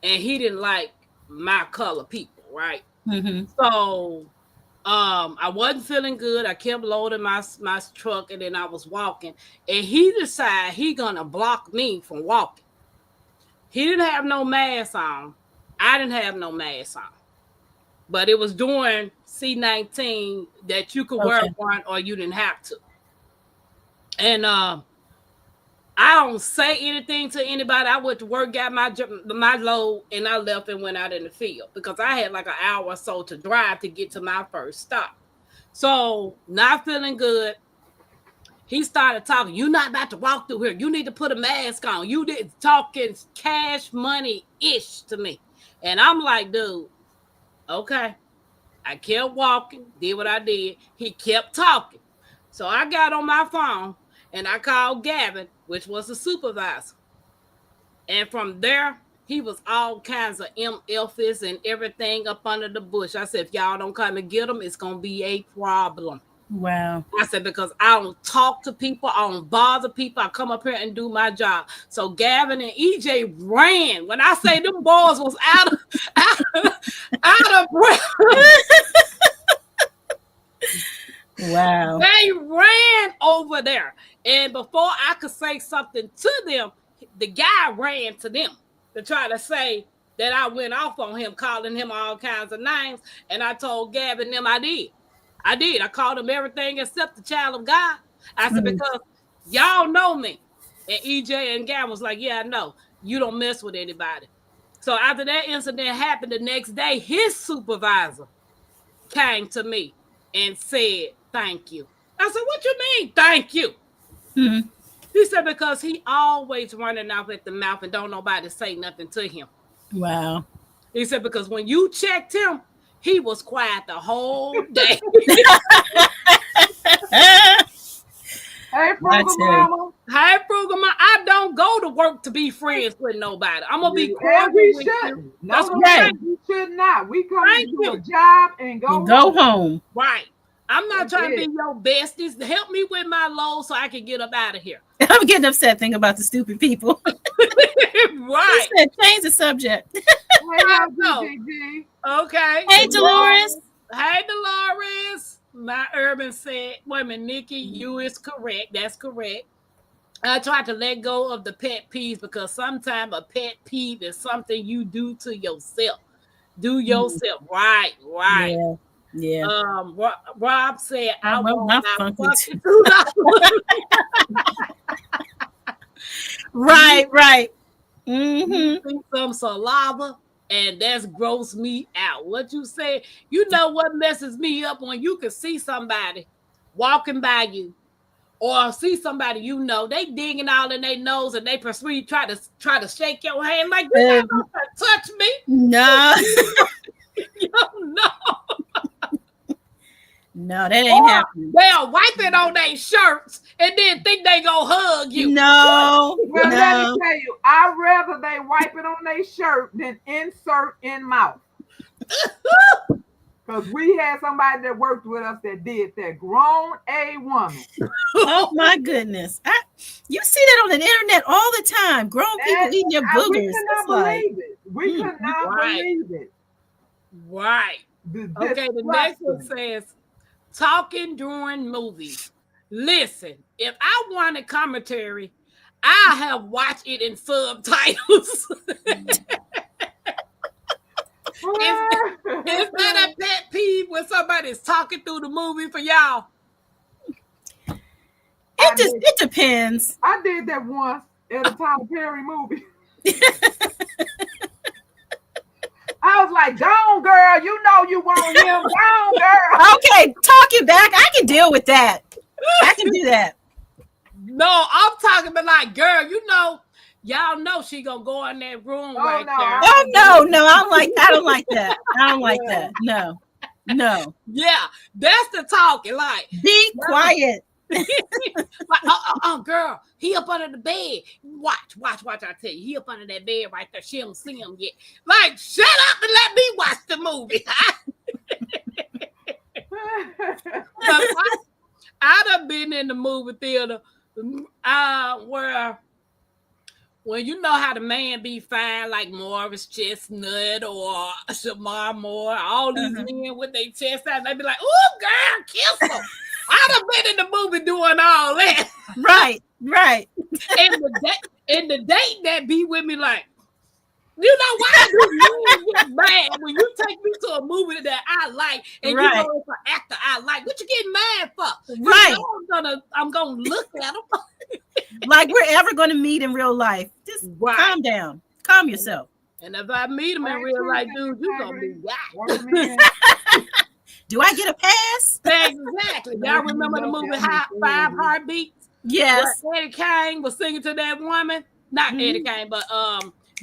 and he didn't like my color people, right? So I wasn't feeling good. I kept loading my truck and then I was walking and he decided he gonna block me from walking. He didn't have no mask on. I didn't have no mask on. But it was during C-19 that you could wear one or you didn't have to. And I don't say anything to anybody. I went to work, got my load, and I left and went out in the field because I had like an hour or so to drive to get to my first stop. So not feeling good. He started talking. You're not about to walk through here. You need to put a mask on. You did talking cash money ish to me. And I'm like, dude, okay. I kept walking, did what I did. He kept talking. So I got on my phone and I called Gavin, which was the supervisor. And from there, he was all kinds of MFs and everything up under the bush. I said, if y'all don't come and get them, it's going to be a problem. Wow. I said, because I don't talk to people, I don't bother people. I come up here and do my job. So Gavin and EJ ran. When I say them boys was out of breath. Wow. They ran over there. And before I could say something to them, the guy ran to them to try to say that I went off on him, calling him all kinds of names. And I told Gavin them I did. I called him everything except the child of God. I said, because y'all know me. And EJ and Gavin was like, yeah, I know. You don't mess with anybody. So after that incident happened, the next day, his supervisor came to me and said, thank you. I said, what you mean, thank you? Mm-hmm. He said, because he always running off at the mouth and don't nobody say nothing to him. Wow. He said, because when you checked him, he was quiet the whole day. Hey, Frugal Mama. Hey, Frugal Mama. I don't go to work to be friends with nobody. I'm going to be And we shouldn't. That's No, right. we should not. We come Thank to do you. a job and go home. Right. I'm not That's trying to it. be your besties. Help me with my load so I can get up out of here. I'm getting upset thinking about the stupid people. Right. He said, change the subject. Hey, I y'all, know. GGG. Okay. Hey, Dolores. Hey, Dolores. My urban said, wait a minute, Nikki, you is correct. That's correct. I tried to let go of the pet peeves because sometimes a pet peeve is something you do to yourself. Do yourself. Right. Yeah. Rob said, I wrote want my my funky $2. Right. You Mm-hmm. think some saliva, and that's gross me out. What you say? You know what messes me up when you can see somebody walking by you, or see somebody you know they digging all in their nose, and they persuade try to shake your hand like you're not gonna touch me. No. You don't know. No, that ain't happening. They'll wipe it on their shirts and then think they gonna hug you. No. Well, let me tell you, I'd rather they wipe it on their shirt than insert in mouth. Because we had somebody that worked with us that did that. Grown A woman. Oh my goodness. You see that on the internet all the time. Grown people eating their boogers. We could not believe it. We could not believe it. Right. Okay, the next one says, talking during movies. Listen, if I wanted commentary, I have watched it in subtitles. Is that a pet peeve when somebody's talking through the movie for y'all? It depends. I did that once at a Tyler Perry movie. I was like, "Gone, girl. You know you want him. Gone, girl." Okay, talk it back. I can deal with that. I can do that. No, I'm talking about like, girl, you know, y'all know she gonna go in that room right there. Oh no, I don't like that. I don't like that. No. Yeah, that's the talking. Like, be quiet. Like, girl, he up under the bed. Watch. I tell you, he up under that bed right there. She don't see him yet. Like, shut up and let me watch the movie. I'd have been in the movie theater where when you know how the man be fine, like Morris Chestnut or Shamar Moore, all these men with their chest out, they be like, "Oh, girl, kiss him." I'd have been in the movie doing all that. Right. And the date that be with me, like, you know why you get mad when you take me to a movie that I like and you know it's an actor I like? What you getting mad for? Right. You know I'm gonna look at him. Like we're ever gonna meet in real life. Just calm down. Calm yourself. And if I meet him in real life, dude, you gonna be Do I get a pass? Exactly. Y'all remember the movie Five Heartbeats? Yes. Where Eddie Kane was singing to that woman. Not Eddie Kane, but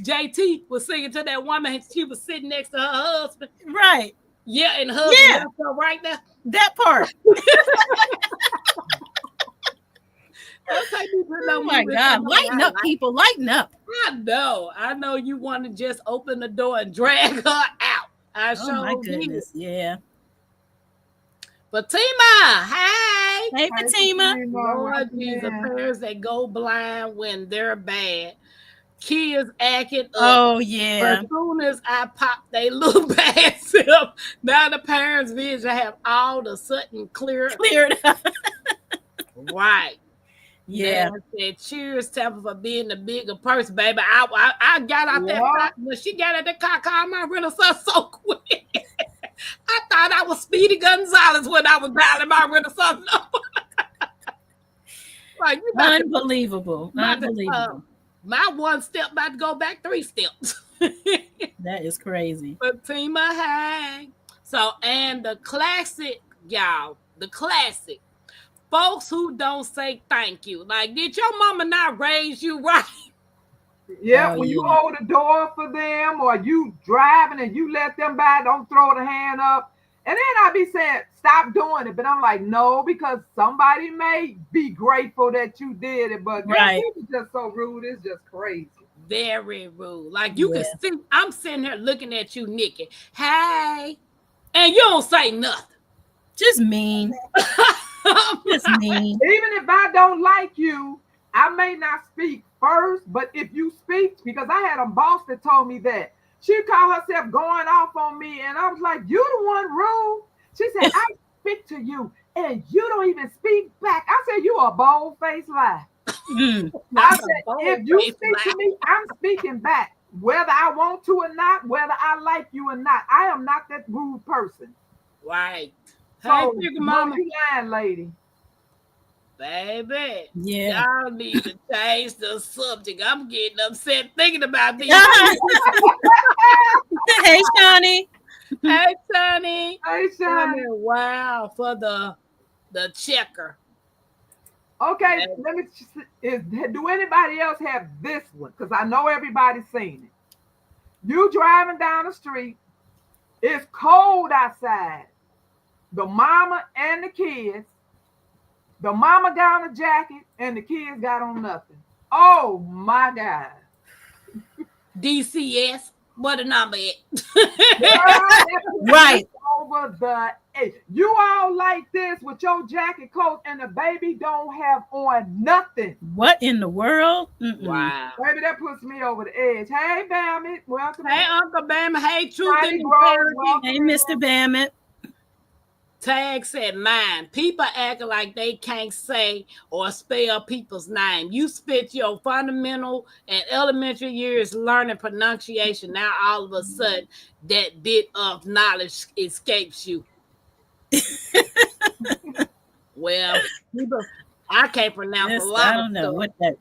JT was singing to that woman. And she was sitting next to her husband. Right. Yeah, and the husband left her right there. That part. Oh my God. Lighten up, people. Lighten up. I know you want to just open the door and drag her out. Oh my goodness. Yeah. Fatima, hey. Hey, Fatima. Lord Jesus, parents that go blind when they're bad. Kids acting up. Oh, yeah. But as soon as I pop they little bad self, now the parents' vision have all of a sudden cleared up. Right. Yeah. Said, cheers, Tampa, for being the bigger person, baby. I got out that car. When she got out the car, called my Renaissance so quick. I thought I was Speedy Gonzalez when I was dialing my Renaissance number. Like, Unbelievable. Unbelievable. My one step about to go back 3 steps. That is crazy. Fatima, hey. So, and the classic, y'all, the classic. Folks who don't say thank you. Like, did your mama not raise you right? Yeah, when you hold the door for them or you driving and you let them by, don't throw the hand up. And then I be saying, stop doing it. But I'm like, no, because somebody may be grateful that you did it. But it's just so rude. It's just crazy. Very rude. Like, you can see, I'm sitting here looking at you, Nikki. Hey. And you don't say nothing. Just mean. Just mean. Even if I don't like you, I may not speak first, but if you speak, because I had a boss that told me that. She called herself going off on me, and I was like, you the one rude. She said, I speak to you, and you don't even speak back. I said, you a bold-faced lie. I said, if you speak to me, I'm speaking back, whether I want to or not, whether I like you or not. I am not that rude person. Right. So, hey, mama, you lying, lady. Baby, yeah, y'all need to change the subject. I'm getting upset thinking about these. Hey, Shawnee. Hey, Shawnee. Hey, Shawnee. Wow, for the checker. Okay, let me. Do anybody else have this one? Because I know everybody's seen it. You driving down the street. It's cold outside. The mama and the kids. The mama got on a jacket and the kids got on nothing. Oh my God. DCS, what the number is? Right. Over the edge. You all like this with your jacket coat and the baby don't have on nothing. What in the world? Wow. Baby, that puts me over the edge. Hey, Bammit. Welcome. Hey, Uncle Bammit. Hey, Truth in Hey, Mr. Bammit. Tag said mine. People acting like they can't say or spell people's name. You spent your fundamental and elementary years learning pronunciation. Now all of a sudden that bit of knowledge escapes you. Well, people, I can't pronounce a lot. I don't know what that.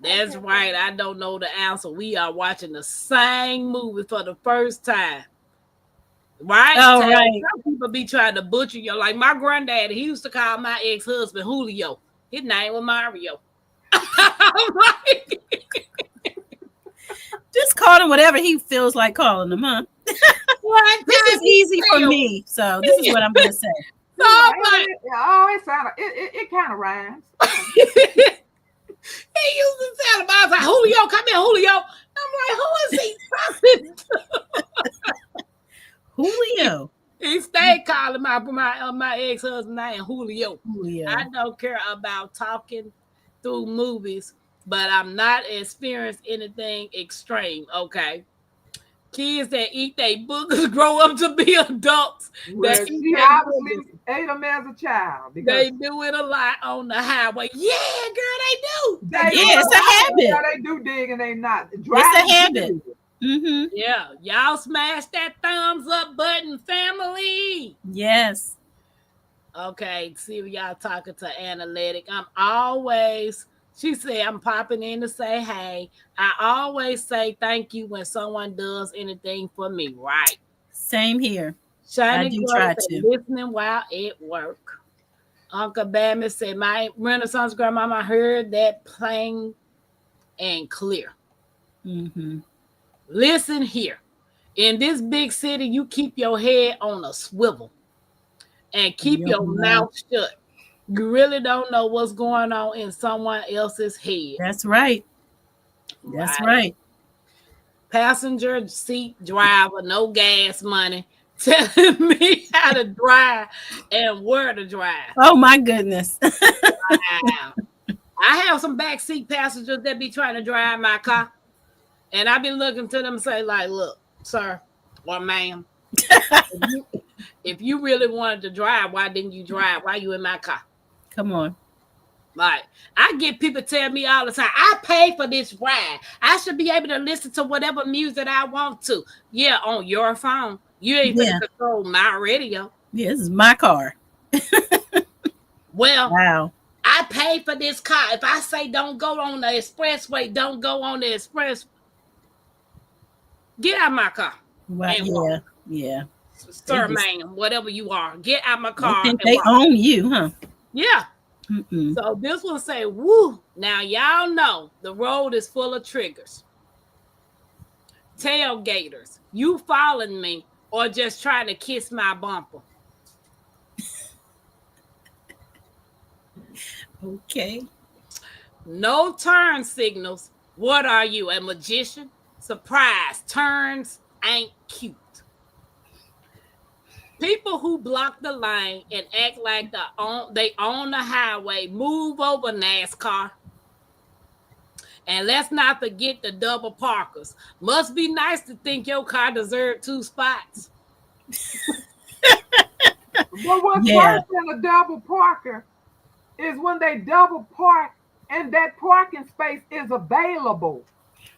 That's right. I don't know the answer. We are watching the same movie for the first time. Right? Oh, right. Some people be trying to butcher you. Like my granddad, he used to call my ex-husband Julio. His name was Mario. Just call him whatever he feels like calling him, huh? This is easy for me, so this is what I'm gonna say. It kind of rhymes. He used to tell him, I was like, Julio, come here, Julio. I'm like, who is he talking to? Julio. He stayed calling my ex-husband name Julio. I don't care about talking through movies, but I'm not experienced anything extreme. Okay. Kids that eat their boogers grow up to be adults. Well, she obviously ate them as a child. They do it a lot on the highway. Yeah, girl, they do. It's a habit. Yeah, they do dig and they not. It's a habit. Mm-hmm. Yeah, y'all smash that thumbs up button, family. Yes. Okay, see if y'all talking to Analytic. She said, I'm popping in to say hey. I always say thank you when someone does anything for me, right? Same here. Shiny do Girl try said, to. listening while at work. Uncle Bammy said, my Renaissance grandmama heard that plain and clear. Mm-hmm. Listen here. In this big city, you keep your head on a swivel and keep your mouth shut. You really don't know what's going on in someone else's head. That's right. That's right. Passenger seat driver, no gas money, telling me how to drive and where to drive. Oh my goodness. Wow. I have some backseat passengers that be trying to drive my car, and I be looking to them and say, like, look, sir or ma'am, if you really wanted to drive, why didn't you drive? Why you in my car? Come on. Like, I get people tell me all the time, I pay for this ride. I should be able to listen to whatever music I want to. Yeah, on your phone. You ain't gonna control my radio. Yeah, this is my car. Well, Wow. I pay for this car. If I say don't go on the expressway, don't go on the express. Get out of my car. Well, and yeah. walk. Yeah. Sir, They just- ma'am, whatever you are, get out my They car. think and they walk. own you, huh? Yeah. Mm-mm. So this one say, woo. Now y'all know the road is full of triggers. Tailgaters, you following me or just trying to kiss my bumper? Okay. No turn signals. What are you, a magician? Surprise, turns ain't cute. People who block the lane and act like they own the highway, move over, NASCAR. And let's not forget the double parkers. Must be nice to think your car deserved 2 spots. But what's worse than a double parker is when they double park and that parking space is available.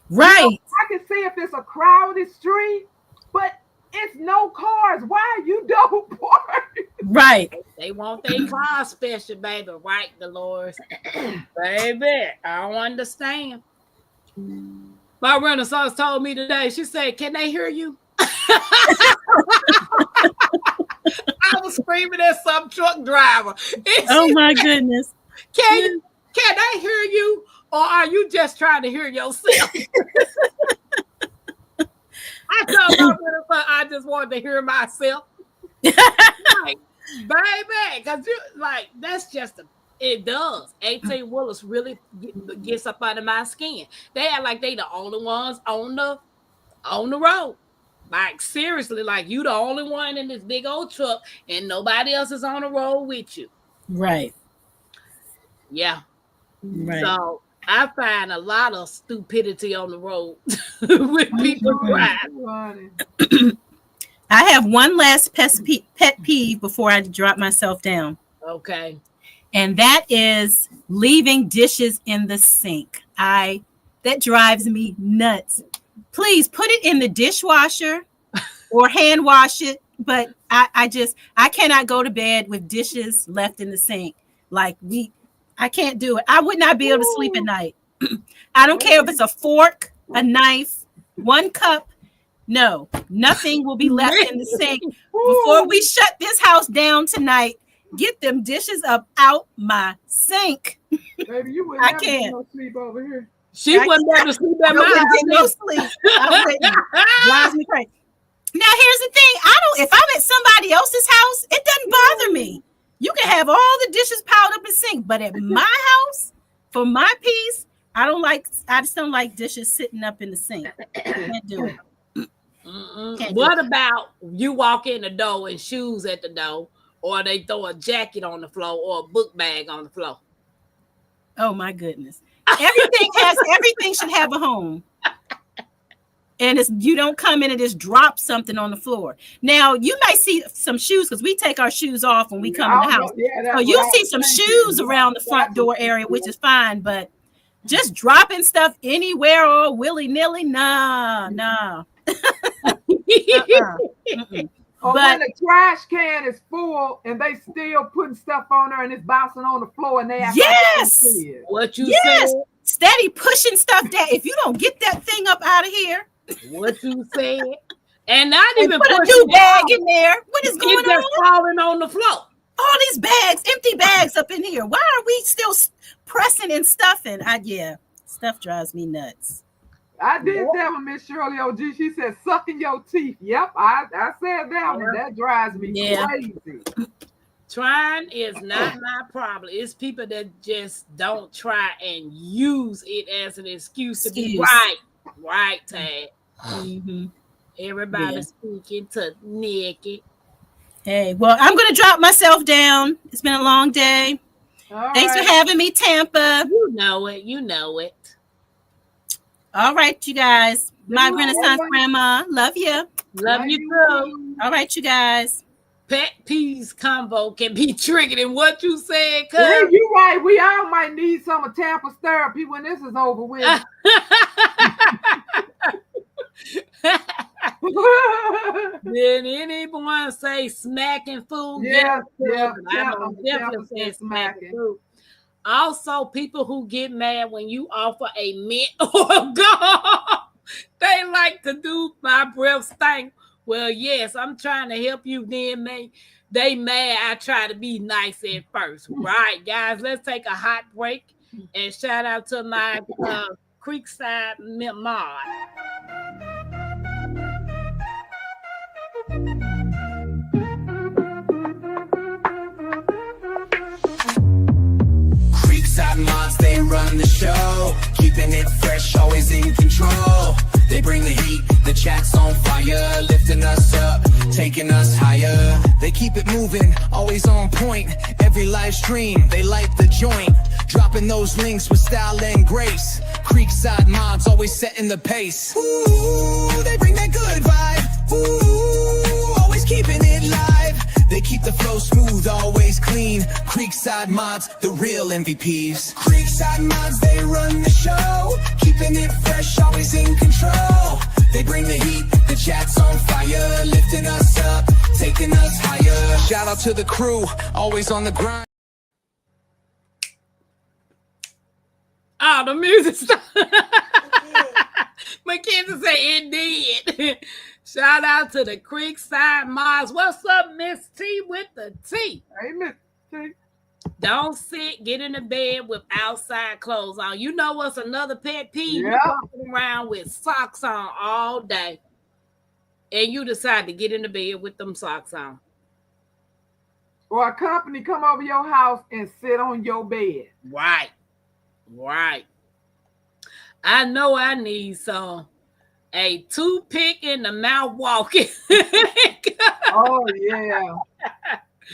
Right. You know, I can see if it's a crowded street, but it's no cars. Why are you double parked? Right. They want their car special, baby. Right, Dolores? Baby, I don't understand. My Renaissance told me today, she said, can they hear you? I was screaming at some truck driver. Oh my goodness. Can they hear you? Or are you just trying to hear yourself? I told my Renaissance I just wanted to hear myself. Like, baby, because you like that's just it does. 18 wheelers really gets up under my skin. They act like they the only ones on the road. Like seriously, like you the only one in this big old truck and nobody else is on the road with you. Right. Yeah. Right. So I find a lot of stupidity on the road with people driving. I have one last pet peeve before I drop myself down. Okay. And that is leaving dishes in the sink. That drives me nuts. Please put it in the dishwasher or hand wash it. But I cannot go to bed with dishes left in the sink. I can't do it. I would not be able to sleep at night. I don't care if it's a fork, a knife, one cup. No, nothing will be left in the sink. Before we shut this house down tonight, get them dishes up out my sink. Baby, you wouldn't get no sleep over here. She wouldn't be able to sleep at my house. No sleep. I wouldn't. Drives me crazy. Now, here's the thing. If I'm at somebody else's house, it doesn't bother me. You can have all the dishes piled up in the sink, but at my house, for my peace, I just don't like dishes sitting up in the sink. Can't do it. What about you walk in the door and shoes at the door, or they throw a jacket on the floor or a book bag on the floor? Oh my goodness. Everything should have a home. And you don't come in and just drop something on the floor. Now, you might see some shoes because we take our shoes off when we come in the house. So you'll see some shoes around the front door area, which is fine. But just dropping stuff anywhere or willy-nilly, nah. Or when the trash can is full and they still putting stuff on there and it's bouncing on the floor and they act like what you said. Steady pushing stuff down. If you don't get that thing up out of here. What you said. And not And even put a pushing new it bag out. in there. What is going It's just on? falling on the floor. All these bags, empty bags up in here. Why are we still pressing and stuffing? Stuff drives me nuts. I did that with Miss Shirley OG. She said, sucking your teeth. Yep, I said that one. That drives me crazy. Trying is not my problem. It's people that just don't try and use it as an excuse to be right. Right, Tad. Mm-hmm. Everybody speaking to Nikki. Hey, well, I'm going to drop myself down. It's been a long day. Thanks for having me, Tampa. You know it. You know it. All right, you guys. My Renaissance grandma. Love you. Love you too. All right, you guys. Pet peeves convo can be triggered in what you said. Well, you're right. We all might need some of Tampa's therapy when this is over with. Did anyone say smacking food? Yeah. I'm definitely saying smacking food. Also, people who get mad when you offer a mint or a gum, they like to do my breath stink. Well, yes, I'm trying to help you. Then they mad. I try to be nice at first, right, guys? Let's take a hot break and shout out to my Creekside mod. Creekside mods, they run the show, keeping it fresh, always in control. They bring the heat, the chat's on fire, lifting us up, taking us higher. They keep it moving, always on point. Every live stream, they light the joint, dropping those links with style and grace. Creekside mods, always setting the pace. Ooh, they bring that good vibe. Ooh, always keeping it live. They keep the flow smooth, always clean. Creekside mods, the real MVPs. Creekside mods, they run the show, keeping it fresh, always in control. They bring the heat, the chat's on fire, lifting us up, taking us higher. Shout out to the crew, always on the grind. Oh, the music stopped. Mackenzie said it did. Shout out to the Creekside mods. What's up, Miss T with the T? Hey, Miss T. Don't sit, get in the bed with outside clothes on. You know what's another pet peeve? Yeah. Walking around with socks on all day, and you decide to get in the bed with them socks on. Or a company come over your house and sit on your bed. Right. I know I need a toothpick in the mouth walking. Oh, yeah.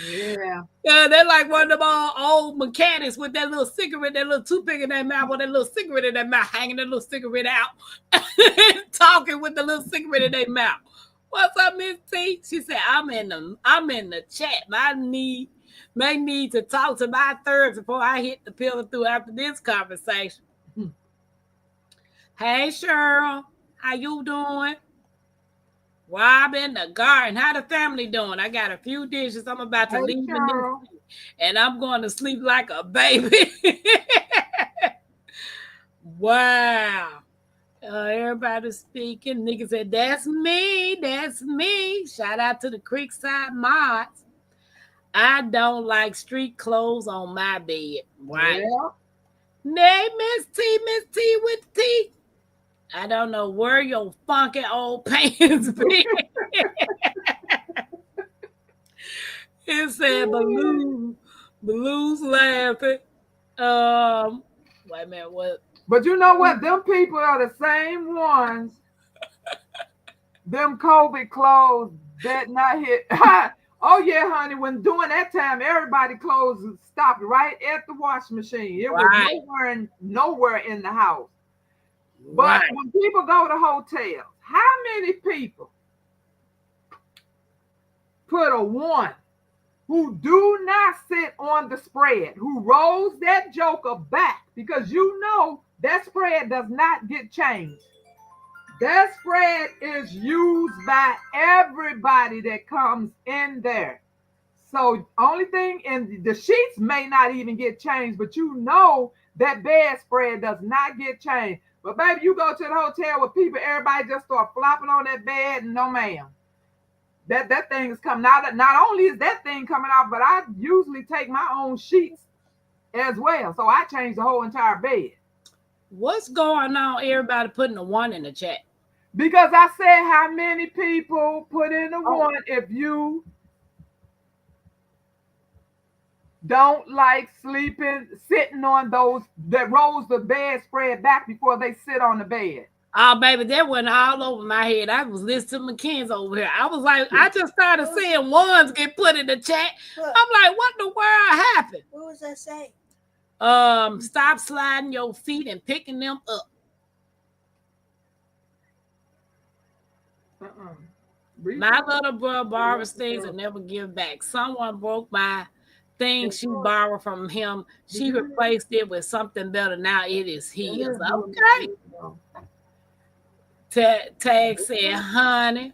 Yeah. They're like one of them old mechanics with that little cigarette, that little toothpick in their mouth, or that little cigarette in their mouth, hanging that little cigarette out, talking with the little cigarette in their mouth. What's up, Miss T? She said, I'm in the chat. I may need to talk to my thirds before I hit the pillar through after this conversation. Hey, Cheryl, how you doing? Rob in the garden. How the family doing? I got a few dishes. I'm about to leave in this, and I'm going to sleep like a baby. Wow. Everybody speaking. Nigga said, that's me. That's me. Shout out to the Creekside mods. I don't like street clothes on my bed. Right. Yeah. Nay, Miss T with T. I don't know where your funky old pants be. It said Balloons laughing. Wait a minute, what? But you know what? Them people are the same ones. Them COVID clothes that not hit. Oh yeah, honey. When during that time, everybody clothes stopped right at the washing machine. It was nowhere in the house. But when people go to hotels, how many people put a one who do not sit on the spread, who rolls that joker back, because you know that spread does not get changed. That spread is used by everybody that comes in there. So only thing, and the sheets may not even get changed, but you know that bedspread does not get changed. But baby, you go to the hotel with people, everybody just start flopping on that bed, and no ma'am. That thing is coming out. Not only is that thing coming out, but I usually take my own sheets as well. So I change the whole entire bed. What's going on? Everybody putting a 1 in the chat. Because I said how many people put in the 1 if you don't like sitting on those that rolls the bed spread back before they sit on the bed. Oh, baby, that went all over my head. I was listening to McKenzie over here. I was like, I just started seeing 1s get put in the chat. I'm like, what in the world happened? What was that saying? Stop sliding your feet and picking them up. My little brother borrows things and never give back. Someone broke my thing she borrowed from him. She replaced it with something better. Now it is his. Okay. Tag said, honey,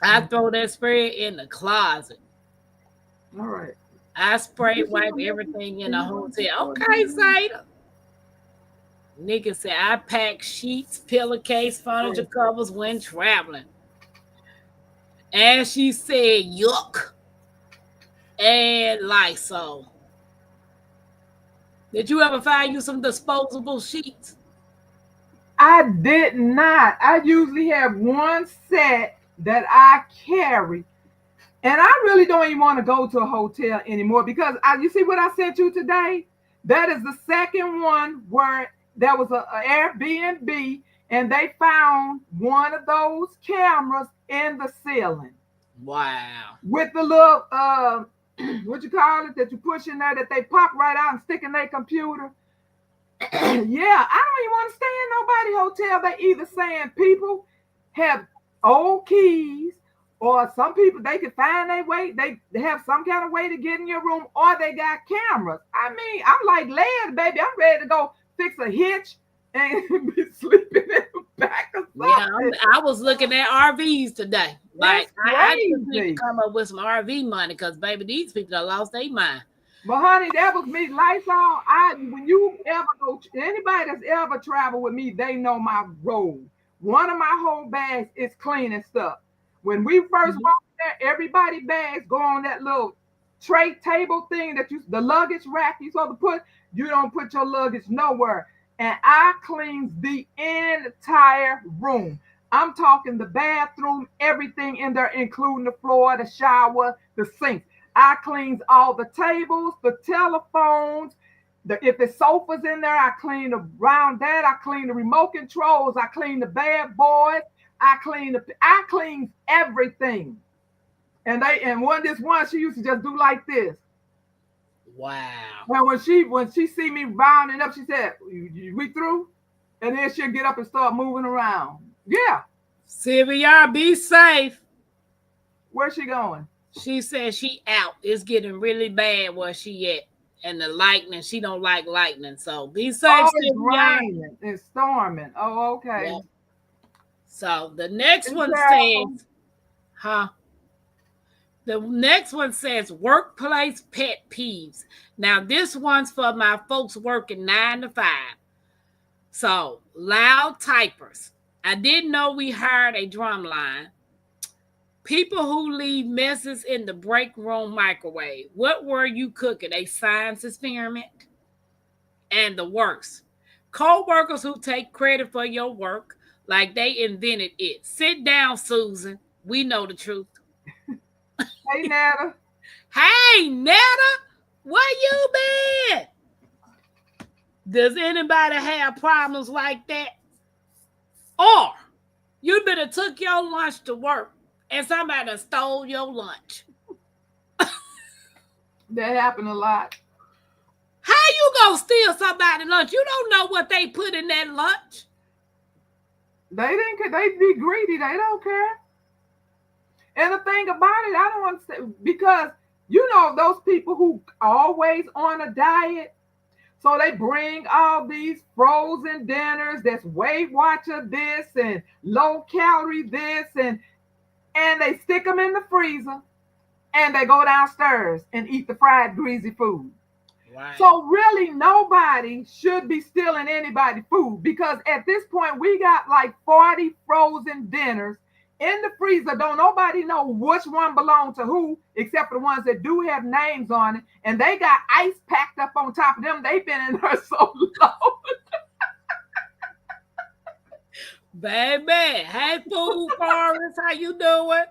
I throw that spread in the closet. All right. I spray wipe everything in the hotel. Okay, Zayda. Nikki said, I pack sheets, pillowcase, furniture covers when traveling. And she said, yuck. And Lysol. Did you ever find you some disposable sheets? I did not. I usually have one set that I carry. And I really don't even want to go to a hotel anymore because you see what I sent you today? That is the second one where there was an Airbnb and they found one of those cameras in the ceiling. Wow. With the little, what you call it, that you push in there that they pop right out and stick in their computer. Yeah, I don't even want to stay in nobody hotel. They either saying people have old keys, or some people, they can find their way. They have some kind of way to get in your room, or they got cameras. I mean, I'm like, lad, baby, I'm ready to go fix a hitch and be sleeping in the back of something. Yeah, I was looking at RVs today. Like, I just need to come up with some RV money because, baby, these people have lost their mind. But honey, that was me. Lysol. When you ever go, anybody that's ever traveled with me, they know my role. One of my whole bags is cleaning stuff. When we first walked there, everybody bags go on that little tray table thing that the luggage rack you supposed to put. You don't put your luggage nowhere. And I cleans the entire room. I'm talking the bathroom, everything in there, including the floor, the shower, the sink. I cleans all the tables, the telephones, if the sofa's in there, I clean around that. I clean the remote controls. I clean the bad boys. I clean everything. And this one, she used to just do like this. Wow. And when she see me rounding up, she said, "We through?" And then she'll get up and start moving around. Yeah. Sylvia, be safe. Where's she going? She said she out. It's getting really bad where she at. And the lightning, she don't like lightning. So be safe. Oh, it's raining. It's storming. Oh, okay. Yep. So the next one says, the next one says workplace pet peeves. Now this one's for my folks working 9 to 5. So loud typers. I didn't know we hired a drum line. People who leave messes in the break room microwave. What were you cooking? A science experiment? And the worst, co-workers who take credit for your work like they invented it. Sit down, Susan. We know the truth. Hey, Netta. Hey, Netta. Where you been? Does anybody have problems like that? Or you better took your lunch to work and somebody stole your lunch. That happened a lot. How you gonna steal somebody's lunch? You don't know what they put in that lunch. They be greedy. They don't care. And the thing about it, I don't understand, because you know those people who always on a diet, so they bring all these frozen dinners that's Weight Watcher this and low calorie this, and they stick them in the freezer and they go downstairs and eat the fried greasy food. Right. So really nobody should be stealing anybody's food, because at this point we got like 40 frozen dinners in the freezer. Don't nobody know which one belonged to who, except for the ones that do have names on it. And they got ice packed up on top of them. They've been in there so long. Baby, hey, food forest, how you doing?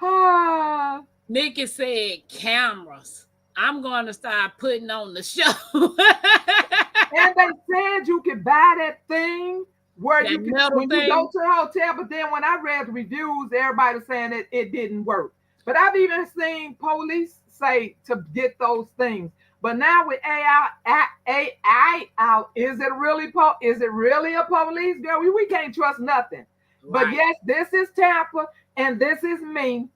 Ah, Nikki said cameras. I'm going to start putting on the show. and they said you could buy that thing where That you can, metal when you thing? go to the hotel. But then when I read the reviews, everybody was saying that it didn't work. But I've even seen police say to get those things. But now with AI out, is it really a police, girl? We can't trust nothing. But Right. yes, this is Tampa and this is me.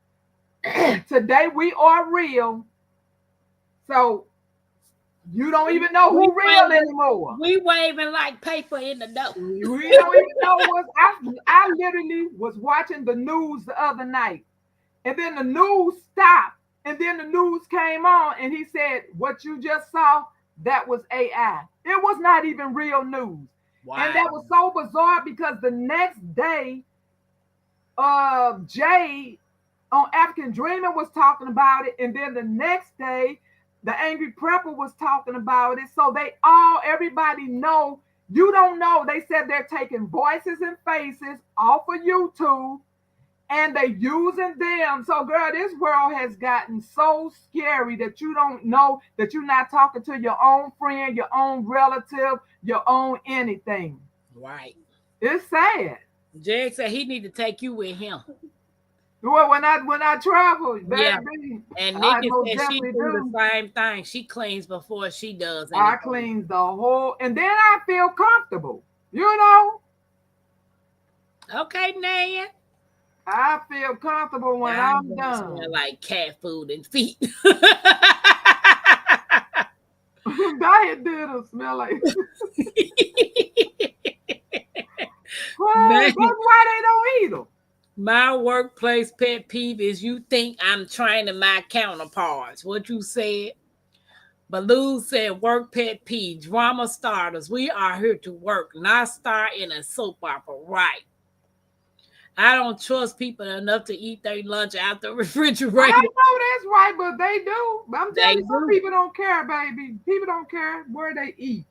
Today we are real. So you don't even know who real anymore. We waving like paper in the dough. We don't even know what I literally was watching the news the other night. And then the news stopped. And then the news came on and he said, what you just saw, that was AI. It was not even real news. Wow. And that was so bizarre because the next day, Jay on African Dreaming was talking about it. And then the next day, the Angry Prepper was talking about it. So everybody know. You don't know. They said they're taking voices and faces off of YouTube and they using them. So girl, this world has gotten so scary that you don't know, that you're not talking to your own friend, your own relative, your own anything. Right. It's sad. Jay said he need to take you with him. Well, when I travel, baby, Yeah. And I Nikki most said she definitely do do. the same thing. She cleans before she does I anything. clean the whole, and then I feel comfortable. You know, Okay, Nan. I feel comfortable when I'm done. Smell like cat food and feet. Diet did smell like. Well, that's why they don't eat them. My workplace pet peeve is you think I'm training my counterparts. What you said? Baloo said work pet peeve, drama starters. We are here to work, not star in a soap opera. Right. I don't trust people enough to eat their lunch out the refrigerator. I know that's right, but they do. I'm telling you, some do. people don't care, baby. People don't care where they eat.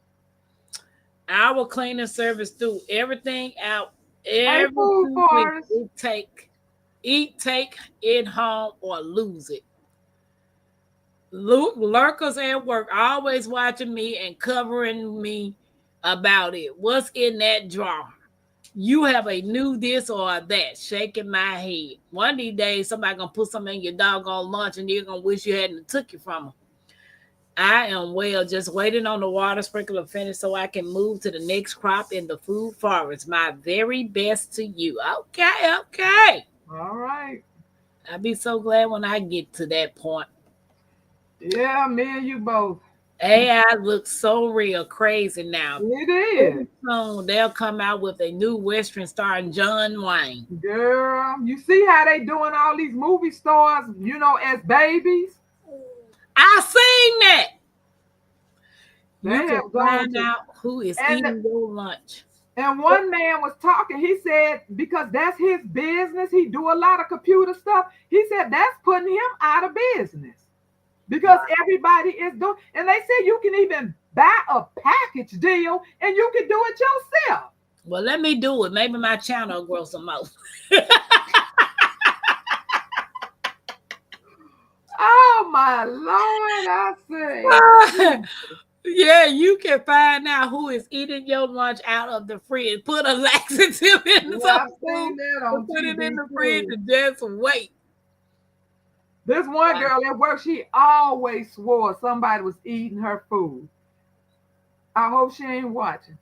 Our cleaning service threw everything out. Hey, food forest. Take it home or lose it. Lurkers at work always watching me and covering me about it. What's in that drawer? You have a new this or that. Shaking my head. One of these days, somebody gonna put something in your doggone lunch and you're gonna wish you hadn't took it from them. I am well, just waiting on the water sprinkler to finish so I can move to the next crop in the food forest. My very best to you. Okay. All right. I'll be so glad when I get to that point. Yeah, me and you both. AI looks so real crazy now. It is. Soon they'll come out with a new Western starring John Wayne. Girl, you see how they doing all these movie stars, as babies? I seen that. They You have can gone find out who is eating your lunch. And one man was talking. He said, because that's his business, he do a lot of computer stuff. He said that's putting him out of business because everybody is doing. And they said you can even buy a package deal and you can do it yourself. Well, let me do it. Maybe my channel will grow some more. Oh my Lord, I say. Yeah, you can find out who is eating your lunch out of the fridge. Put a laxative in some food, put it in the fridge and just wait. This one girl at work, she always swore somebody was eating her food. I hope she ain't watching.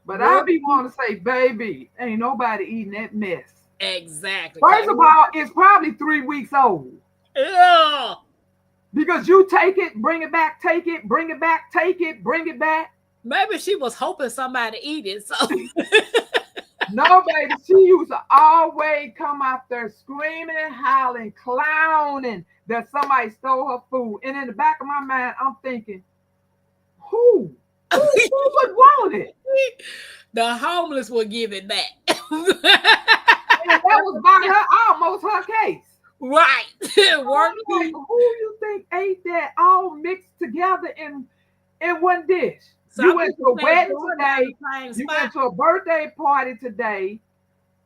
But I be want to say, baby, ain't nobody eating that mess. Exactly. First of all, it's probably 3 weeks old. Yeah. Because you take it, bring it back, take it, bring it back, take it, bring it back. Maybe she was hoping somebody eat it. So no, baby, she used to always come out there screaming and hollering, clowning, that somebody stole her food. And in the back of my mind, I'm thinking, who would want it? The homeless will give it back. And that was by her, almost her case. Right. Work Like, who you think ate that all mixed together in one dish? You went to a wedding today. You went to a birthday party today,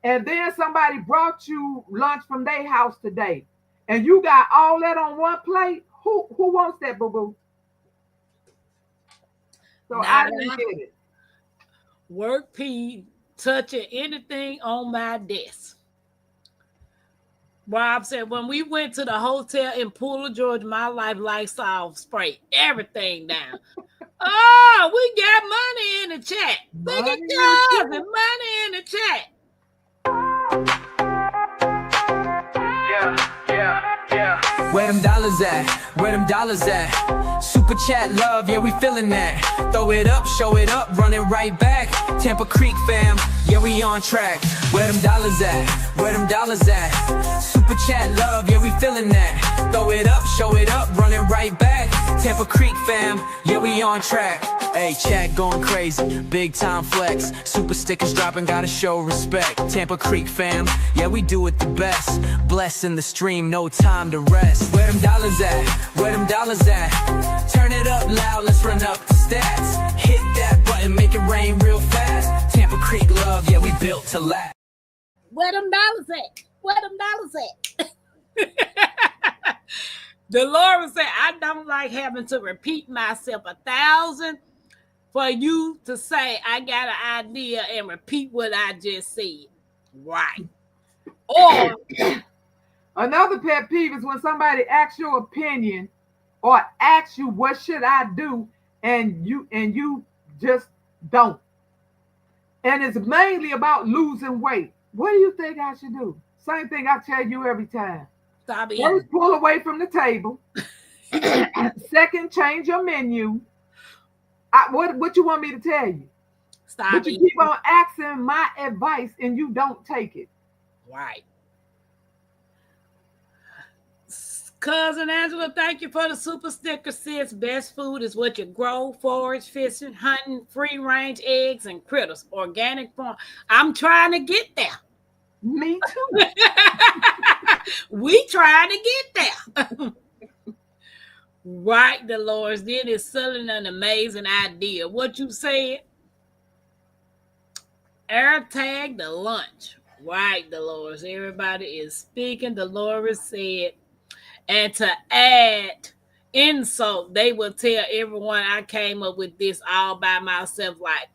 and then somebody brought you lunch from their house today, and you got all that on one plate. Who wants that, boo boo? So I didn't get it. Work P touching anything on my desk. Rob said, when we went to the hotel in Pooler, Georgia, my Lysol sprayed everything down. Oh, we got money in the chat. Look at y'all, the money in the chat. Yeah. Where them dollars at? Where them dollars at? Super chat love, yeah, we feeling that. Throw it up, show it up, run it right back. Tampa Creek fam, yeah, we on track. Where them dollars at? Where them dollars at? Super chat love, yeah, we feeling that. Throw it up, show it up, run it right back. Tampa Creek fam, yeah, we on track. Hey, chat going crazy, big time flex. Super stickers dropping, gotta show respect. Tampa Creek fam, yeah, we do it the best. Blessing the stream, no time to rest. Where them dollars at? Where them dollars at? Turn it up loud, let's run up the stats. Hit that button, make it rain real fast. Tampa Creek love, yeah, we built to last. Where them dollars at? Where them dollars at? Dolores said, I don't like having to repeat myself 1,000 for you to say I got an idea and repeat what I just said. Right. Or another pet peeve is when somebody asks your opinion or asks you what should I do, and you just don't. And it's mainly about losing weight. What do you think I should do? Same thing I tell you every time. stop eating. First, pull away from the table. Second, change your menu. What you want me to tell you? Stop But you eating. keep on asking my advice and you don't take it. Right. Cousin Angela, thank you for the super sticker, sis. Best food is what you grow, forage, fishing, hunting, free range eggs and critters, organic farm. I'm trying to get there. Me too. We trying to get there. Right, Dolores. Then it's selling an amazing idea. What you said? Air tag the lunch. Right, Dolores. Everybody is speaking. Dolores said, and to add insult, they will tell everyone I came up with this all by myself. Like,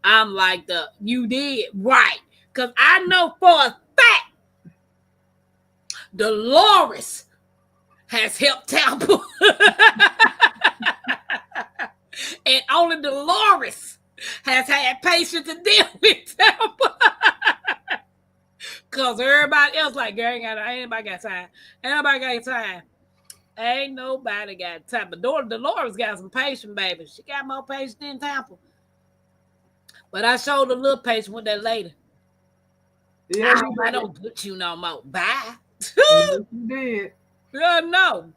I'm like you did. Right. Because I know for a fact Dolores has helped Tampa. And only Dolores has had patience to deal with Tampa. Because everybody else like, girl, ain't nobody got time. Ain't nobody got time. Ain't nobody got time. But Dolores got some patience, baby. She got more patience than Tampa. But I showed a little patience with that lady. Yeah, I don't put you no more. Bye. you did. No.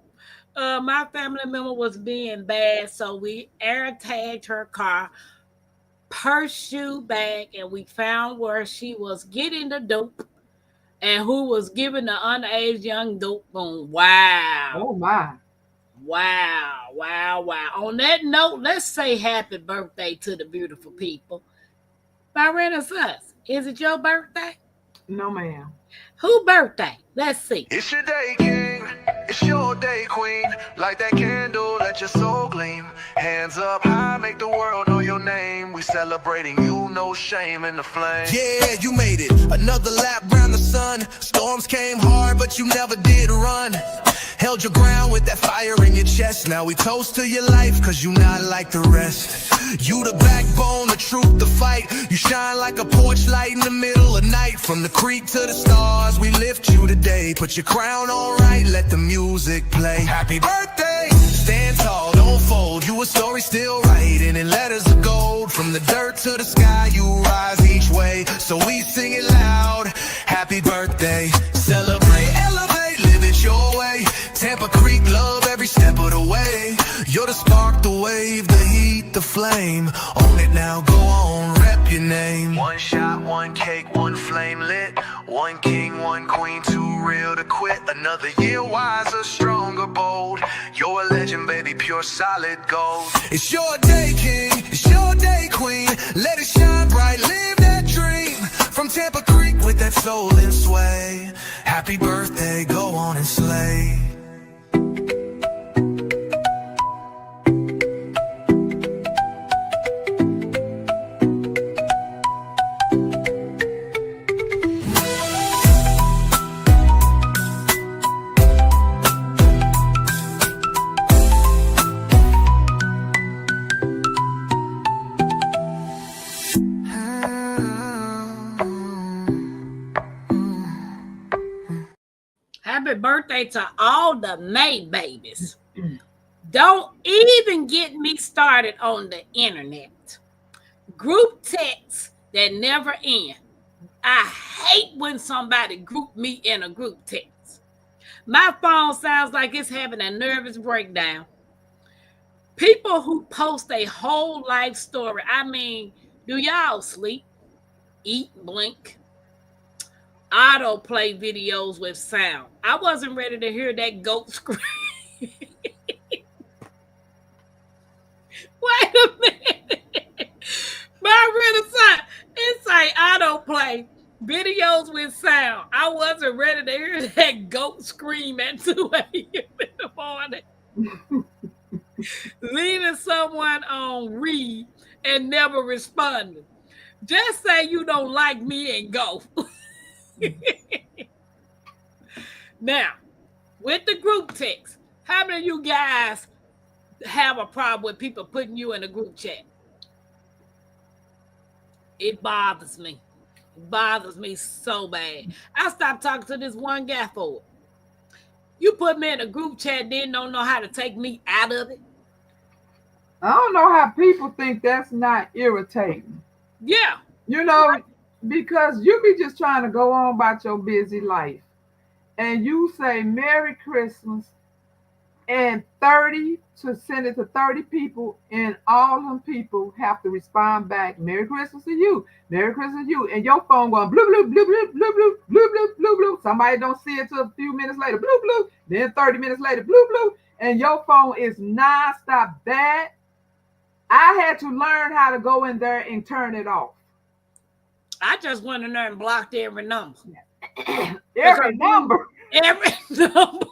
My family member was being bad, so we air tagged her car, purse, shoe, bag, and we found where she was getting the dope and who was giving the underage young dope boom. Wow. Oh my. Wow. On that note, let's say happy birthday to the beautiful people. Byron Sus, is it your birthday? No, ma'am. Who birthday? Let's see. It's your day, king. It's your day, queen. Light that candle, let your soul gleam. Hands up high, make the world know your name. We celebrating you, no shame in the flame. Yeah, you made it. Another lap round the sun. Storms came hard, but you never did run. Held your ground with that fire in your chest. Now we toast to your life, cause you not like the rest. You the backbone, the truth, the fight. You shine like a porch light in the middle of night. From the creek to the stars, we lift you today. Put your crown on right, let the music play. Happy birthday! Stand tall, don't fold. You a story still writing in letters of gold. From the dirt to the sky, you rise each way. So we sing it loud. Happy birthday. Celebrate, elevate, live it your way. Tampa Creek, love every step of the way. You're the spark, the wave, the heat, the flame. Own it now, go on, rep your name. One shot, one cake, one flame lit. One king, one queen, too real to quit. Another year wiser, stronger, bold. You're a legend, baby, pure solid gold. It's your day, king, it's your day, queen. Let it shine bright, live that dream. From Tampa Creek with that soul and sway. Happy birthday, go on and slay. Happy birthday to all the May babies. Don't even get me started on the internet. Group texts that never end. I hate when somebody group me in a group text. My phone sounds like it's having a nervous breakdown. People who post a whole life story. I mean, do y'all sleep, eat, blink? Autoplay videos with sound. I wasn't ready to hear that goat scream. Wait a minute. My Renaissance, it's like autoplay videos with sound. I wasn't ready to hear that goat scream at 2 a.m. in the morning. Leaving someone on read and never responding. Just say you don't like me and go. Now, with the group text, how many of you guys have a problem with people putting you in a group chat? It bothers me. It bothers me so bad. I stopped talking to this one guy for it. You put me in a group chat, then don't know how to take me out of it. I don't know how people think that's not irritating. Yeah. You know, because you be just trying to go on about your busy life. And you say Merry Christmas and 30 to send it to 30 people, and all them people have to respond back, Merry Christmas to you, Merry Christmas to you, and your phone going bloop, bloop, bloop, bloop, bloop, bloop, bloop, bloop, bloop, bloop. Somebody don't see it till a few minutes later, bloop, bloop, then 30 minutes later, bloop, bloop, and your phone is non-stop. That I had to learn how to go in there and turn it off. I just went in there and blocked every number. Every number. Every number.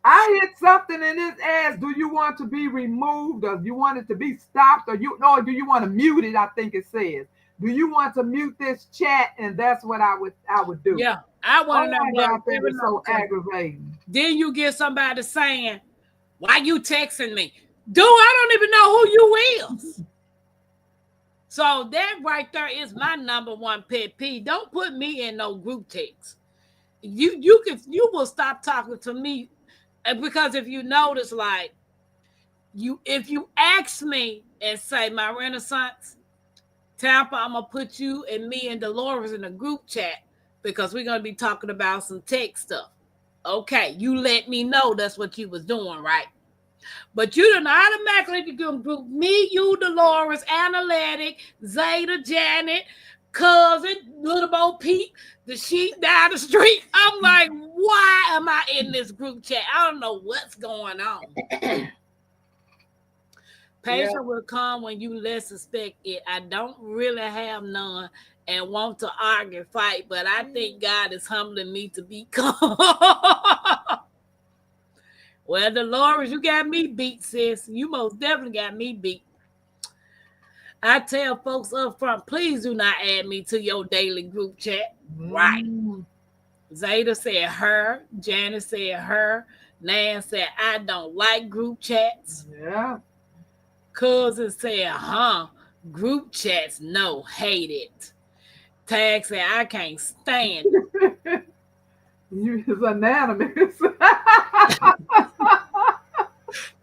I hit something in his ass. Do you want to be removed, or do you want it to be stopped, or do you want to mute it? I think it says. Do you want to mute this chat? And that's what I would do. Yeah, I want to know. I think it's so aggravating. Then you get somebody saying, "Why you texting me?" Dude, I don't even know who you is. So that right there is my number one pet peeve. Don't put me in no group text. You will stop talking to me, because if you notice, like if you ask me and say, my Renaissance, Tampa, I'm gonna put you and me and Dolores in a group chat because we're gonna be talking about some tech stuff. Okay, you let me know that's what you was doing, right? But you didn't automatically group me, you, Dolores, Analytic, Zeta, Janet, cousin, little Bo Pete, the sheep down the street. I'm like, why am I in this group chat? I don't know what's going on. Patience will come when you less suspect it. I don't really have none and want to argue, fight, but I think God is humbling me to be calm. Well, Dolores, you got me beat, sis. You most definitely got me beat. I tell folks up front, please do not add me to your daily group chat. Right. Zeta said her. Janice said her. Nan said, I don't like group chats. Yeah. Cousin said, group chats, no, hate it. Tag said, I can't stand it. You is anonymous.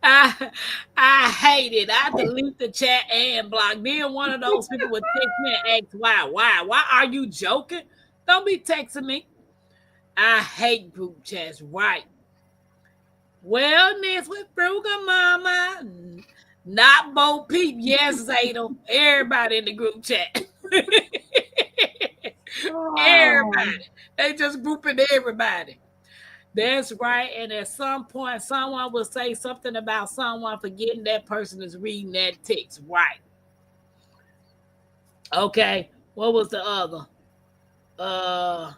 I hate it. I delete the chat and block. Then one of those people would text me and ask why. Why are you joking? Don't be texting me. I hate group chats, right? Wellness with Frugal Mama. Not Bo Peep. Yes, Zadel. Everybody in the group chat. Oh, Everybody. They just grouping everybody. That's right. And at some point, someone will say something about someone forgetting that person is reading that text. Right. Okay. What was the other? Uh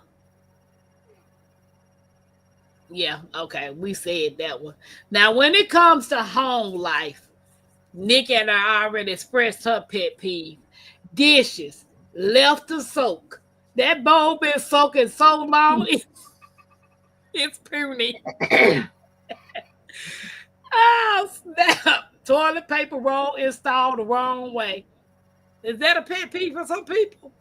yeah, okay. We said that one. Now, when it comes to home life, Nikki and I already expressed her pet peeve. Dishes left to soak. That bowl been soaking so long, it's puny. Oh, snap. Toilet paper roll installed the wrong way. Is that a pet peeve for some people?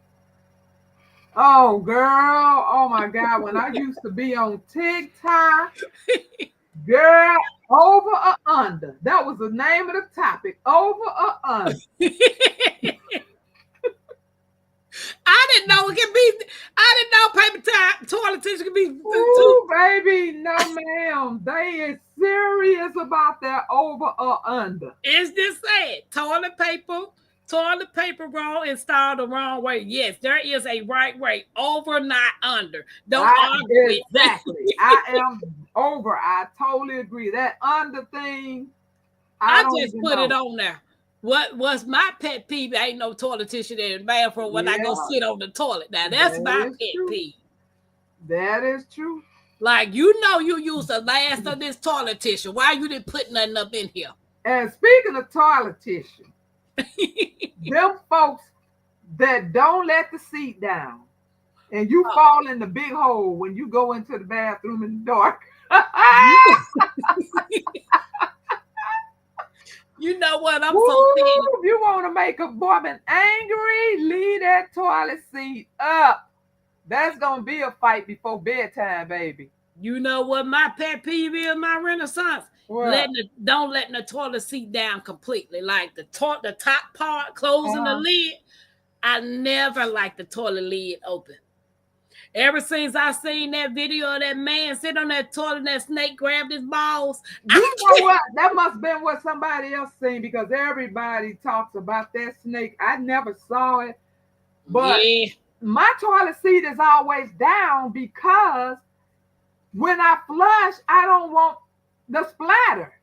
oh, girl. Oh my God. When I used to be on TikTok, girl, over or under. That was the name of the topic. Over or under. I didn't know it could be. I didn't know paper toilet tissue could be too. Ooh, baby, no, ma'am. They is serious about that over or under. Is this sad? Toilet paper roll installed the wrong way. Yes, there is a right way. Over, not under. Don't argue with me. Exactly. I am over. I totally agree. That under thing, I I don't just even put it know. on there. What was my pet peeve? Ain't no toilet tissue in the bathroom when I go Yeah, sit on the toilet. Now that's my that is pet true. peeve. That is true. Like you know, you use the last of this toilet tissue. Why you didn't put nothing up in here? And speaking of toilet tissue, them folks that don't let the seat down and you fall in the big hole when you go into the bathroom in the dark. You know what? I'm Woo, so petty. if you want to make a woman angry, leave that toilet seat up. That's going to be a fight before bedtime, baby. You know what my pet peeve is, my renaissance? What? Don't letting the toilet seat down completely. Like the top part, closing the lid. I never like the toilet lid open. Ever since I seen that video of that man sitting on that toilet and that snake grabbed his balls. You know what? That must have been what somebody else seen because everybody talks about that snake. I never saw it. But yeah. My toilet seat is always down because when I flush, I don't want the splatter.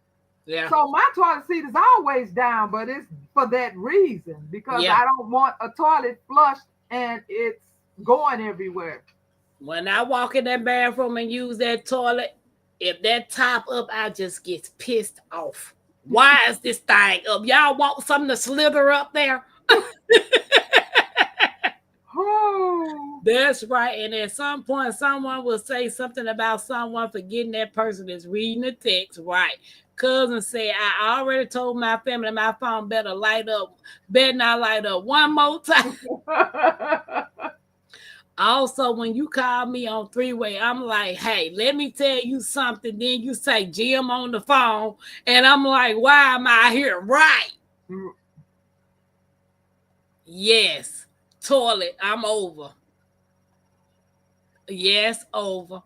Yeah. So my toilet seat is always down, but it's for that reason because I don't want a toilet flushed and it's going everywhere. When I walk in that bathroom and use that toilet, if that top up, I just get pissed off. Why is this thing up? Y'all want something to slither up there? Oh. That's right. And at some point, someone will say something about someone forgetting that person is reading the text. Right. Cousin said, I already told my family my phone better not light up one more time. Also, when you call me on three-way, I'm like, hey, let me tell you something. Then you say Jim on the phone. And I'm like, why am I here? Right. Yes. Toilet, I'm over. Yes, over.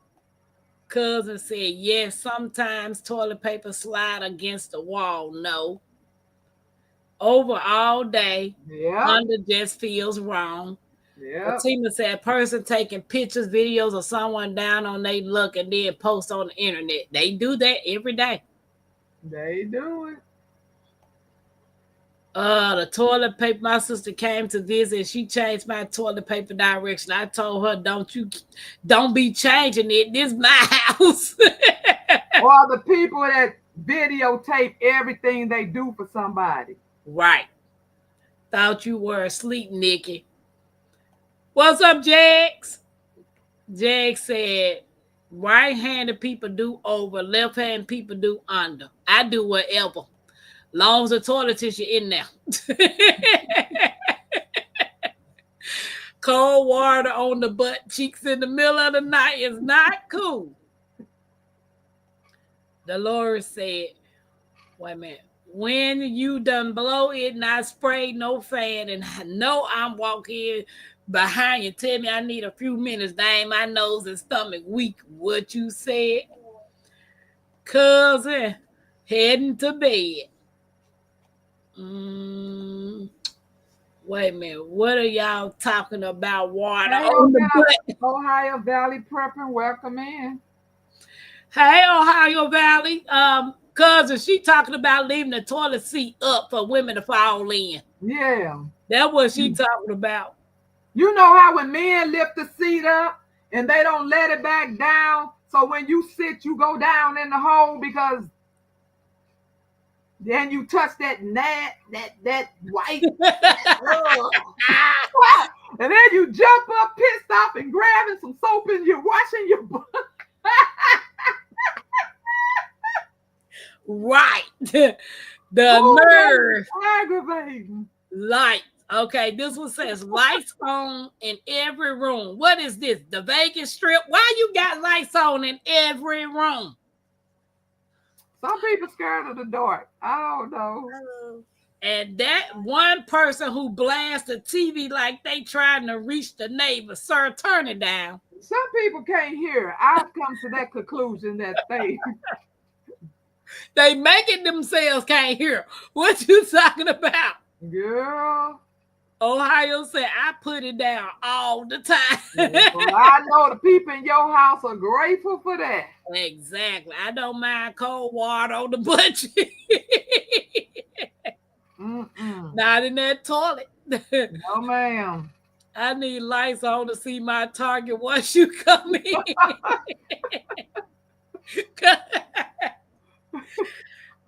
Cousin said, yes, sometimes toilet paper slide against the wall. No. Over all day. Yeah. Under just feels wrong. Yeah. Fatima said, person taking pictures, videos of someone down on their luck and then post on the internet. They do that every day. They do it. The toilet paper, my sister came to visit. She changed my toilet paper direction. I told her, don't be changing it. This is my house. Or the people that videotape everything they do for somebody. Right. Thought you were asleep, Nikki. What's up, Jax? Jax said, right-handed people do over, left-handed people do under. I do whatever. Long as the toilet tissue in there. Cold water on the butt cheeks in the middle of the night is not cool. Dolores said, wait a minute. When you done blow it, not spray, no fan, and I know I'm walking behind you, tell me I need a few minutes. Dang, my nose and stomach weak. What you said? cousin, heading to bed. Wait a minute. What are y'all talking about? Water Hey, on the butt. Ohio Valley Prepping, welcome in. Hey, Ohio Valley. Cousin, she talking about leaving the toilet seat up for women to fall in. Yeah. That's what she talking about. You know how when men lift the seat up and they don't let it back down, so when you sit, you go down in the hole because then you touch that white, and then you jump up pissed off and grabbing some soap and you're washing your butt. Right. The nerve. Aggravating. Light. Okay, this one says lights on in every room. What is this? The Vegas Strip? Why you got lights on in every room? Some people scared of the dark. I don't know. And that one person who blasts the TV like they trying to reach the neighbor, sir, turn it down. Some people can't hear. I've come to that conclusion that they making themselves can't hear. What you talking about? Girl. Ohio said, I put it down all the time. Well, I know the people in your house are grateful for that. Exactly. I don't mind cold water on the butt. Not in that toilet. No, ma'am. I need lights on to see my target once you come in.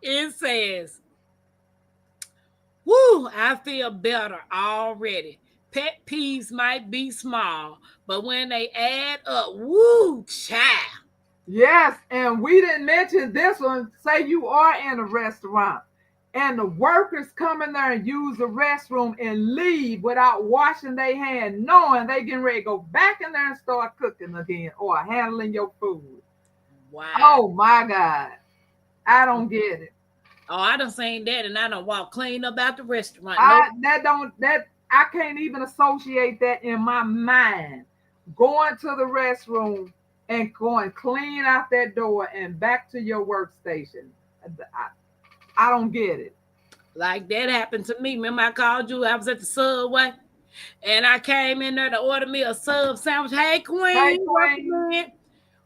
It says, woo, I feel better already. Pet peeves might be small, but when they add up, woo, child. Yes, and we didn't mention this one. Say you are in a restaurant and the workers come in there and use the restroom and leave without washing their hands, knowing they getting ready to go back in there and start cooking again or handling your food. Wow. Oh, my God. I don't get it. Oh, I done seen that, and I done walk clean up out the restaurant. I can't even associate that in my mind. Going to the restroom and going clean out that door and back to your workstation. I don't get it. Like that happened to me. Remember I called you? I was at the Subway, and I came in there to order me a sub sandwich. Hey, Queen. Hey, Queen.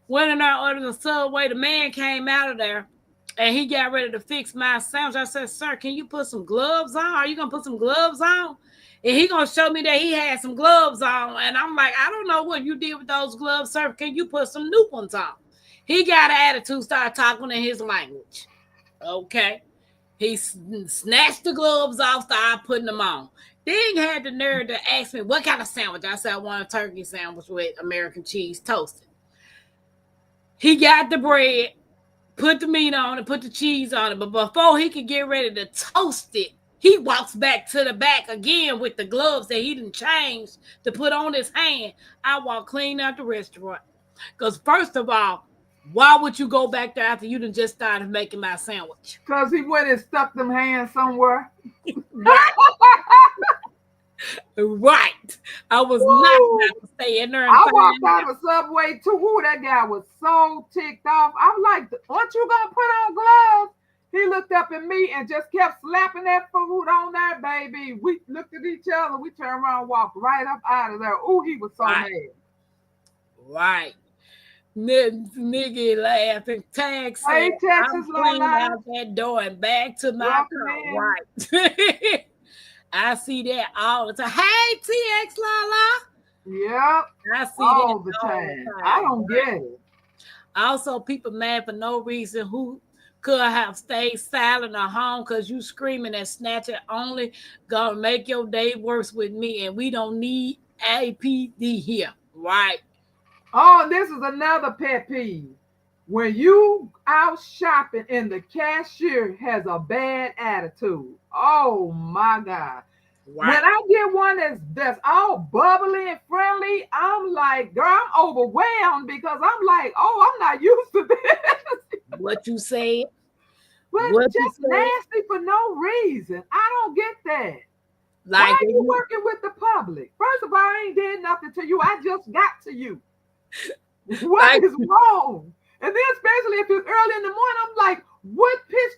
Went in there, ordered a Subway. The man came out of there. And he got ready to fix my sandwich. I said, sir, can you put some gloves on? Are you going to put some gloves on? And he going to show me that he had some gloves on. And I'm like, I don't know what you did with those gloves, sir. Can you put some new ones on? He got an attitude, started talking in his language. Okay. He snatched the gloves off, started putting them on. Then he had the nerve to ask me, what kind of sandwich? I said, I want a turkey sandwich with American cheese toasted. He got the bread, put the meat on it, put the cheese on it. But before he could get ready to toast it, he walks back to the back again with the gloves that he didn't change to put on his hand. I walk clean out the restaurant. Because first of all, why would you go back there after you done just started making my sandwich? Because he went and stuck them hands somewhere. Right. Right. I was not going to stay in there. And I walked out of Subway too. Ooh, that guy was so ticked off. I'm like, aren't you going to put on gloves? He looked up at me and just kept slapping that food on there, baby. We looked at each other. We turned around and walked right up out of there. Ooh, he was so mad. Right. Nigga laughing. Tag said, hey, Texas, I'm clean out that door and back to my car. Right. I see that all the time. Hey, TX Lala. Yep. I see all that the time. I don't get it. Also, people mad for no reason who could have stayed silent at home because you screaming and snatching only gonna make your day worse with me, and we don't need APD here. Right. Oh, this is another pet peeve. When you out shopping and the cashier has a bad attitude. Oh my God. Wow. When I get one that's all bubbly and friendly, I'm like, girl, I'm overwhelmed because I'm like, oh, I'm not used to this. What you said? But what just nasty for no reason. I don't get that. Like, why are you working with the public? First of all, I ain't did nothing to you. I just got to you. What is wrong? And then especially if it's early in the morning, I'm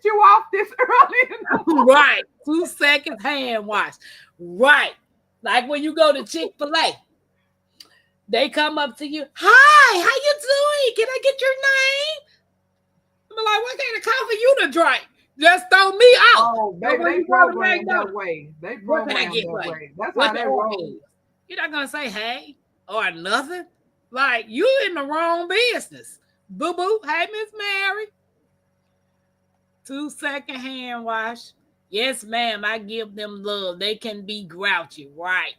you off this early in the morning. Right. 2 seconds hand wash. Right. Like when you go to Chick-fil-A, they come up to you. Hi, how you doing? Can I get your name? I'm like, what kind of coffee you to drink? Just throw me out. Oh, baby, they program that way. They program that way. That's how they roll. You're not gonna say hey or nothing. Like you in the wrong business. Boo boo. Hey, Miss Mary. 2 second hand wash. Yes, ma'am. I give them love. They can be grouchy, right?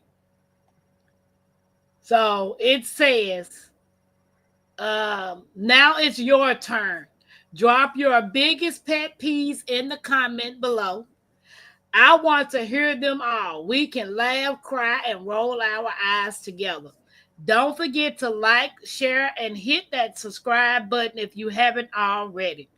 So it says, now it's your turn. Drop your biggest pet peeves in the comment below. I want to hear them all. We can laugh, cry, and roll our eyes together. Don't forget to like, share, and hit that subscribe button if you haven't already.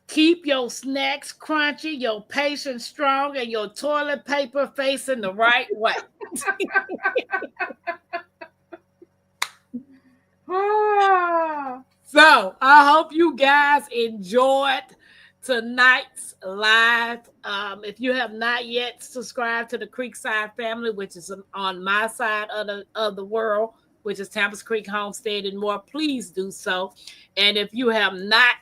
Keep your snacks crunchy, your patience strong, and your toilet paper facing the right way. So I hope you guys enjoyed tonight's live. If you have not yet subscribed to the Creekside family, which is on my side of the world, which is Tampa's Creek Homestead and more, please do so. And if you have not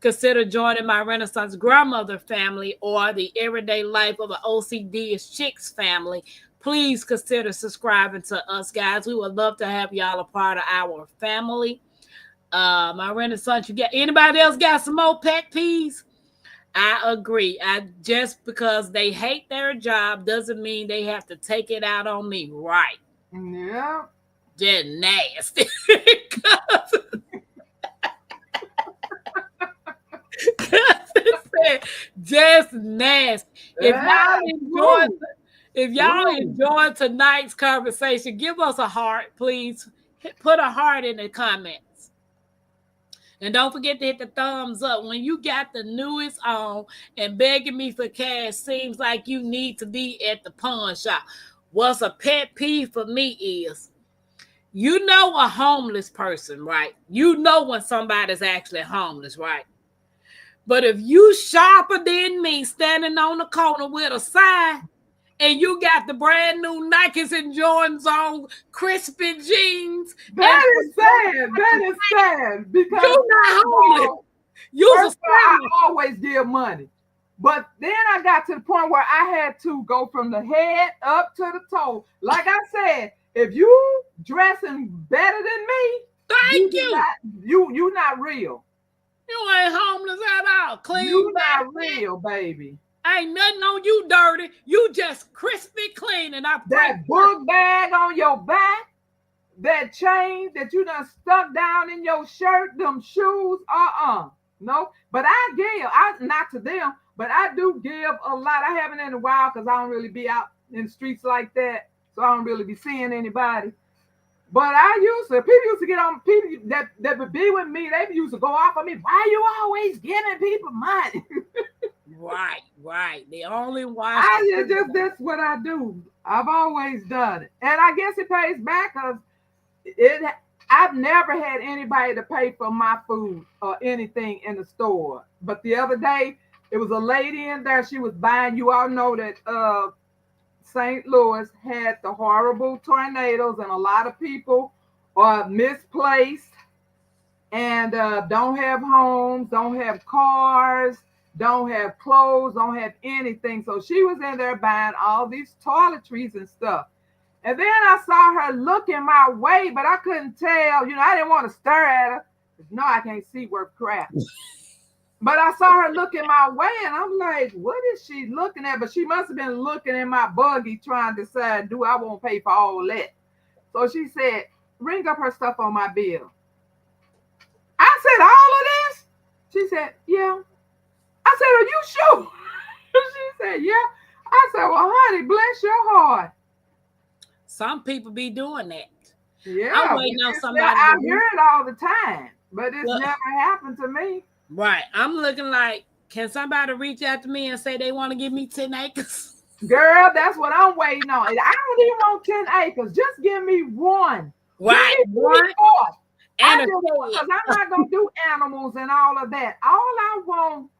considered joining my Renaissance Grandmother family or the Everyday Life of an OCD is Chicks family, please consider subscribing to us, guys. We would love to have y'all a part of our family. My Renaissance, you got anybody else got some more pet peeves? I agree. Just because they hate their job doesn't mean they have to take it out on me, right? Yeah. They're nasty. Just nasty. If y'all enjoyed tonight's conversation, give us a heart, please. Put a heart in the comments. And don't forget to hit the thumbs up. When you got the newest on and begging me for cash seems like you need to be at the pawn shop. What's a pet peeve for me is, you know a homeless person, right? You know when somebody's actually homeless, right? But if you sharper than me standing on the corner with a sign and you got the brand new Nikes and Jordans on, crispy jeans. That is sad. That is sad. Because you're not homeless. I always give money. But then I got to the point where I had to go from the head up to the toe. Like I said, if you dressing better than me, you're not real. You ain't homeless at all. Clean. You not real, baby. Ain't nothing on you dirty. You just crispy clean. And that book bag on your back, that chain that you done stuck down in your shirt, them shoes, no. But I not to them, but I do give a lot. I haven't in a while because I don't really be out in the streets like that, so I don't really be seeing anybody. But people used to get on, people that would be with me, they used to go off on me. Why you always giving people money? Right. The only one. That's what I do. I've always done it. And I guess it pays back because I've never had anybody to pay for my food or anything in the store. But the other day, it was a lady in there. She was buying, you all know that St. Louis had the horrible tornadoes and a lot of people are misplaced and don't have homes, don't have cars, don't have clothes, don't have anything. So she was in there buying all these toiletries and stuff. And then I saw her looking my way, but I couldn't tell. I didn't want to stare at her. No, I can't see worth crap. But I saw her looking my way, and I'm like, what is she looking at? But she must have been looking in my buggy trying to decide, do I want to pay for all that? So she said, ring up her stuff on my bill. I said, all of this? She said, yeah. I said, are you sure? She said, yeah. I said, well, honey, bless your heart. Some people be doing that. Yeah. I'm waiting on somebody. I hear it all the time, but it's never happened to me. Right. I'm looking like, can somebody reach out to me and say they want to give me 10 acres? Girl, that's what I'm waiting on. I don't even want 10 acres. Just give me one. Right. One. I And a just shed. because I'm not gonna do animals and all of that. All I want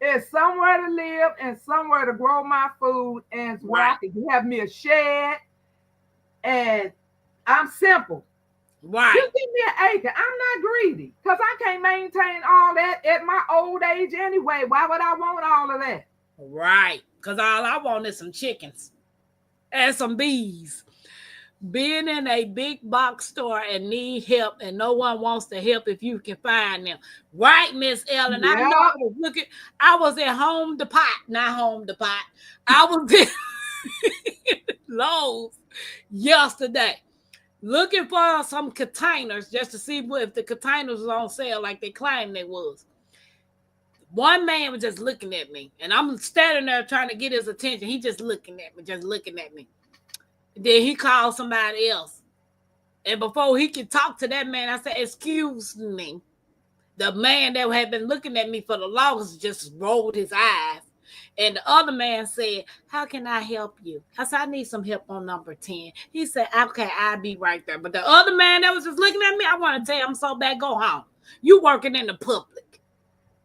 is somewhere to live and somewhere to grow my food, and where I Right. can have me a shed. And I'm simple. Right. Just give me an acre. I'm not greedy because I can't maintain all that at my old age anyway. Why would I want all of that? Right. Because all I want is some chickens and some bees. Being in a big box store and need help, and no one wants to help if you can find them. Right, Miss Ellen? I know Yeah. I was looking. I was at Home Depot, not Home Depot. I was at Lowe's yesterday looking for some containers just to see if the containers was on sale like they claimed they was. One man was just looking at me, and I'm standing there trying to get his attention. He just looking at me, just looking at me. Then he called somebody else. And before he could talk to that man, I said, "Excuse me." The man that had been looking at me for the longest just rolled his eyes. And the other man said, "How can I help you?" I said, "I need some help on number 10. He said, "Okay, I'll be right there." But the other man that was just looking at me, I want to tell him so bad, go home. You working in the public.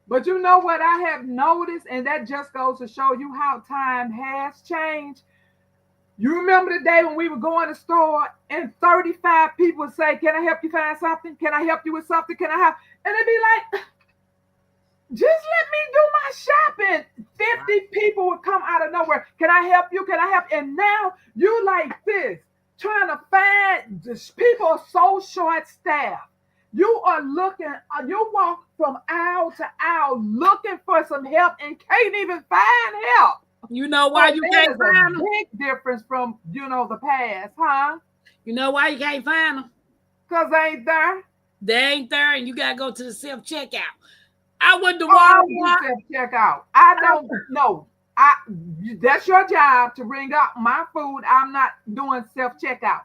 But you know what I have noticed, and that just goes to show you how time has changed. You remember the day when we would go in the store and 35 people would say, "Can I help you find something? Can I help you with something? Can I help?" And it'd be like, "Just let me do my shopping." 50 people would come out of nowhere. "Can I help you? Can I help?" And now you like this, trying to find this. People are so short staffed. You are looking, you walk from aisle to aisle looking for some help and can't even find help. You know why you can't find them? Big difference from the past, huh? You know why you can't find them? Because they ain't there. They ain't there, and you got to go to the self-checkout. I went to I Walmart. self checkout. I don't know. That's your job to bring up my food. I'm not doing self checkout.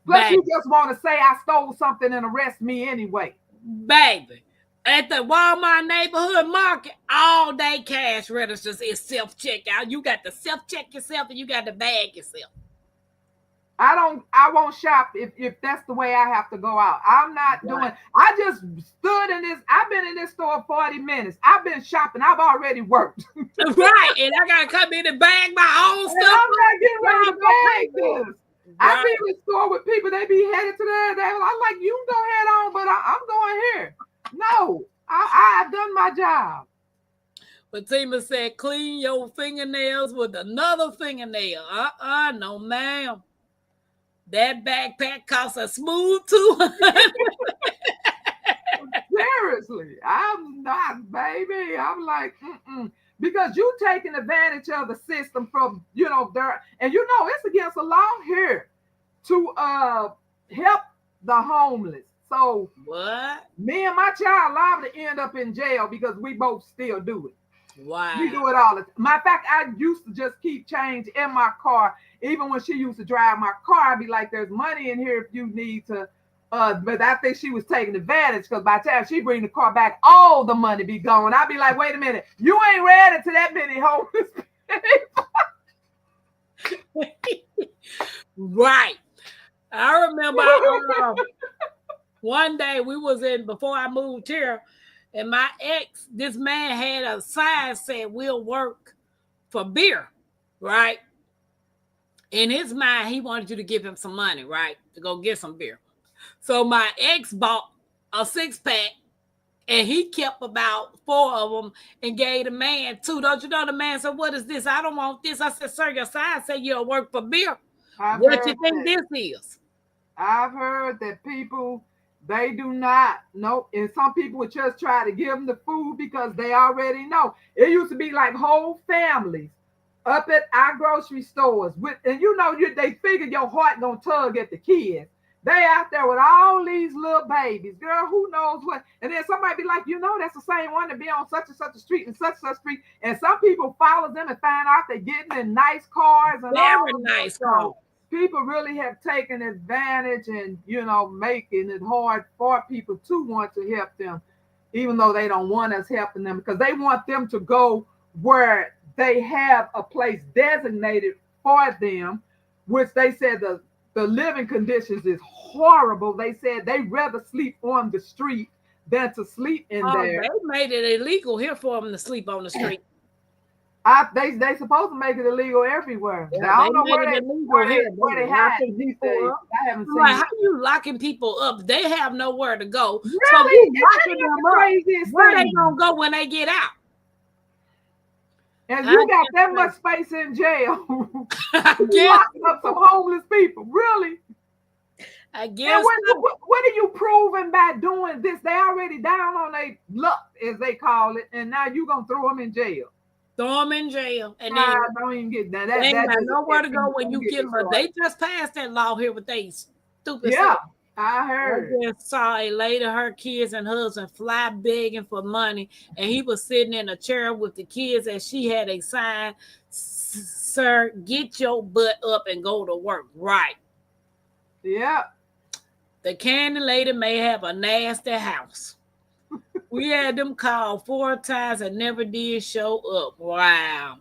Plus, you just want to say I stole something and arrest me anyway. Baby, at the Walmart neighborhood market, all day cash registers is self-checkout. You got to self-check yourself and you got to bag yourself. I won't shop if that's the way I have to go out. I'm not doing. I just stood in this. I've been in this store 40 minutes. I've been shopping. I've already worked. Right, and I gotta come in and bag my own And stuff. I'm not getting ready to bag this. Right. I be in the store with people. They be headed to there. I'm like, "You can go head on, but I'm going here." No, I've done my job. Fatima said, "Clean your fingernails with another fingernail." No, ma'am. That backpack costs a smooth $200. Seriously, I'm not, baby. I'm like, because you taking advantage of the system from there, and it's against the law here to help the homeless. So What? me and my child liable to end up in jail because we both still do it. Wow. We do it all the time. Matter of fact, I used to just keep change in my car. Even when she used to drive my car, I'd be like, "There's money in here if you need to." But I think she was taking advantage because by the time she bring the car back, all the money be gone. I'd be like, "Wait a minute, you ain't ready to that many homeless people." Right. I remember one day we was before I moved here, and my ex, this man had a sign said, "We'll work for beer," right? In his mind, he wanted you to give him some money, right? To go get some beer. So my ex bought a 6-pack, and he kept about 4 of them and gave the man 2. Don't you know the man said, "What is this? I don't want this." I said, "Sir, your sign said you'll work for beer. What you think this is?" I've heard that people, they do not know. And some people would just try to give them the food because they already know. It used to be like whole families up at our grocery stores. And they figure your heart gonna tug at the kids. They out there with all these little babies. Girl, who knows what? And then somebody be like, "That's the same one that be on such and such a street and such and such street." And some people follow them and find out they're getting in nice cars and Very nice cars. People really have taken advantage and, making it hard for people to want to help them, even though they don't want us helping them because they want them to go where they have a place designated for them, which they said the living conditions is horrible. They said they rather sleep on the street than to sleep in there. They made it illegal here for them to sleep on the street. They supposed to make it illegal everywhere. Yeah, I don't know made where it they illegal where here. they They hide locking these people days. up. I haven't I'm seen like, it. how you locking people up? They have nowhere to go. So Really? you Isn't locking that them the up. craziest Where they thing? gonna go when they get out? And I you got guess that so. much space in jail. I You guess. locking up some homeless people. Really? I And guess. what are you proving by doing this? They already down on their luck, as they call it, and now you gonna throw them in jail. Throw them in jail, and I then don't even get that. they ain't got just nowhere to don't go when you get get me them. But started. they just passed that law here with they stupid Yeah, stuff. I I heard. just saw a lady, her kids and husband fly begging for money, and he was sitting in a chair with the kids, and she had a sign, "Sir, get your butt up and go to work." Right. Yeah. The candy lady may have a nasty house. We had them called 4 times and never did show up. Wow.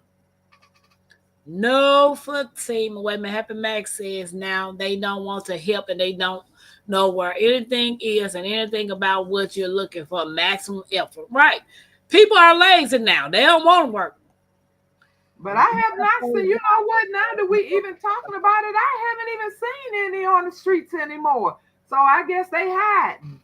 No Fatima. Wait a minute. Happy Max says now they don't want to help and they don't know where anything is and anything about what you're looking for. Maximum effort. Right. People are lazy now. They don't want to work. But I have not seen, you know what, now that we even talking about it, I haven't even seen any on the streets anymore. So I guess they hiding.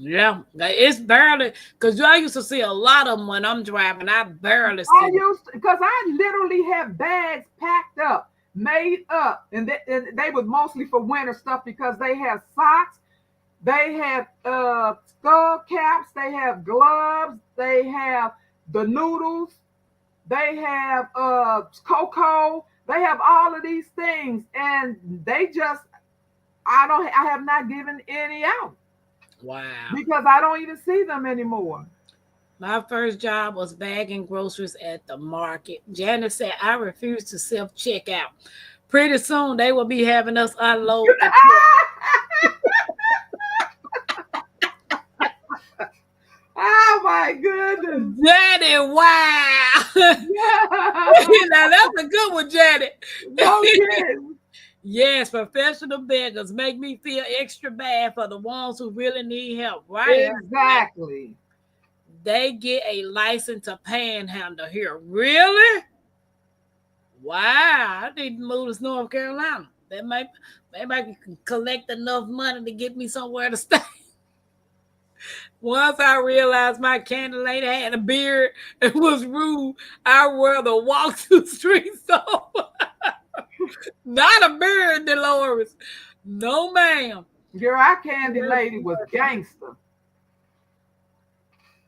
Yeah, it's barely, because I used to see a lot of them when I'm driving. I barely see them. Because I literally have bags packed up, made up, and they was mostly for winter stuff because they have socks, they have skull caps, they have gloves, they have the noodles, they have cocoa, they have all of these things, and they just I have not given any out. Wow. Because I don't even see them anymore. My first job was bagging groceries at the market. Janice said, I refuse to self-checkout. Pretty soon they will be having us unload. Oh my goodness. Janet, wow. Yeah. Now that's a good one, Janet. No kidding. Yes, professional beggars make me feel extra bad for the ones who really need help, right? Exactly. They get a license to panhandle here. Really? Wow, I need to move to North Carolina. Maybe I can collect enough money to get me somewhere to stay. Once I realized my candy lady had a beard and was rude, I'd rather walk the streets over. Not a beard, Dolores. No, ma'am. Girl, our candy lady was gangster.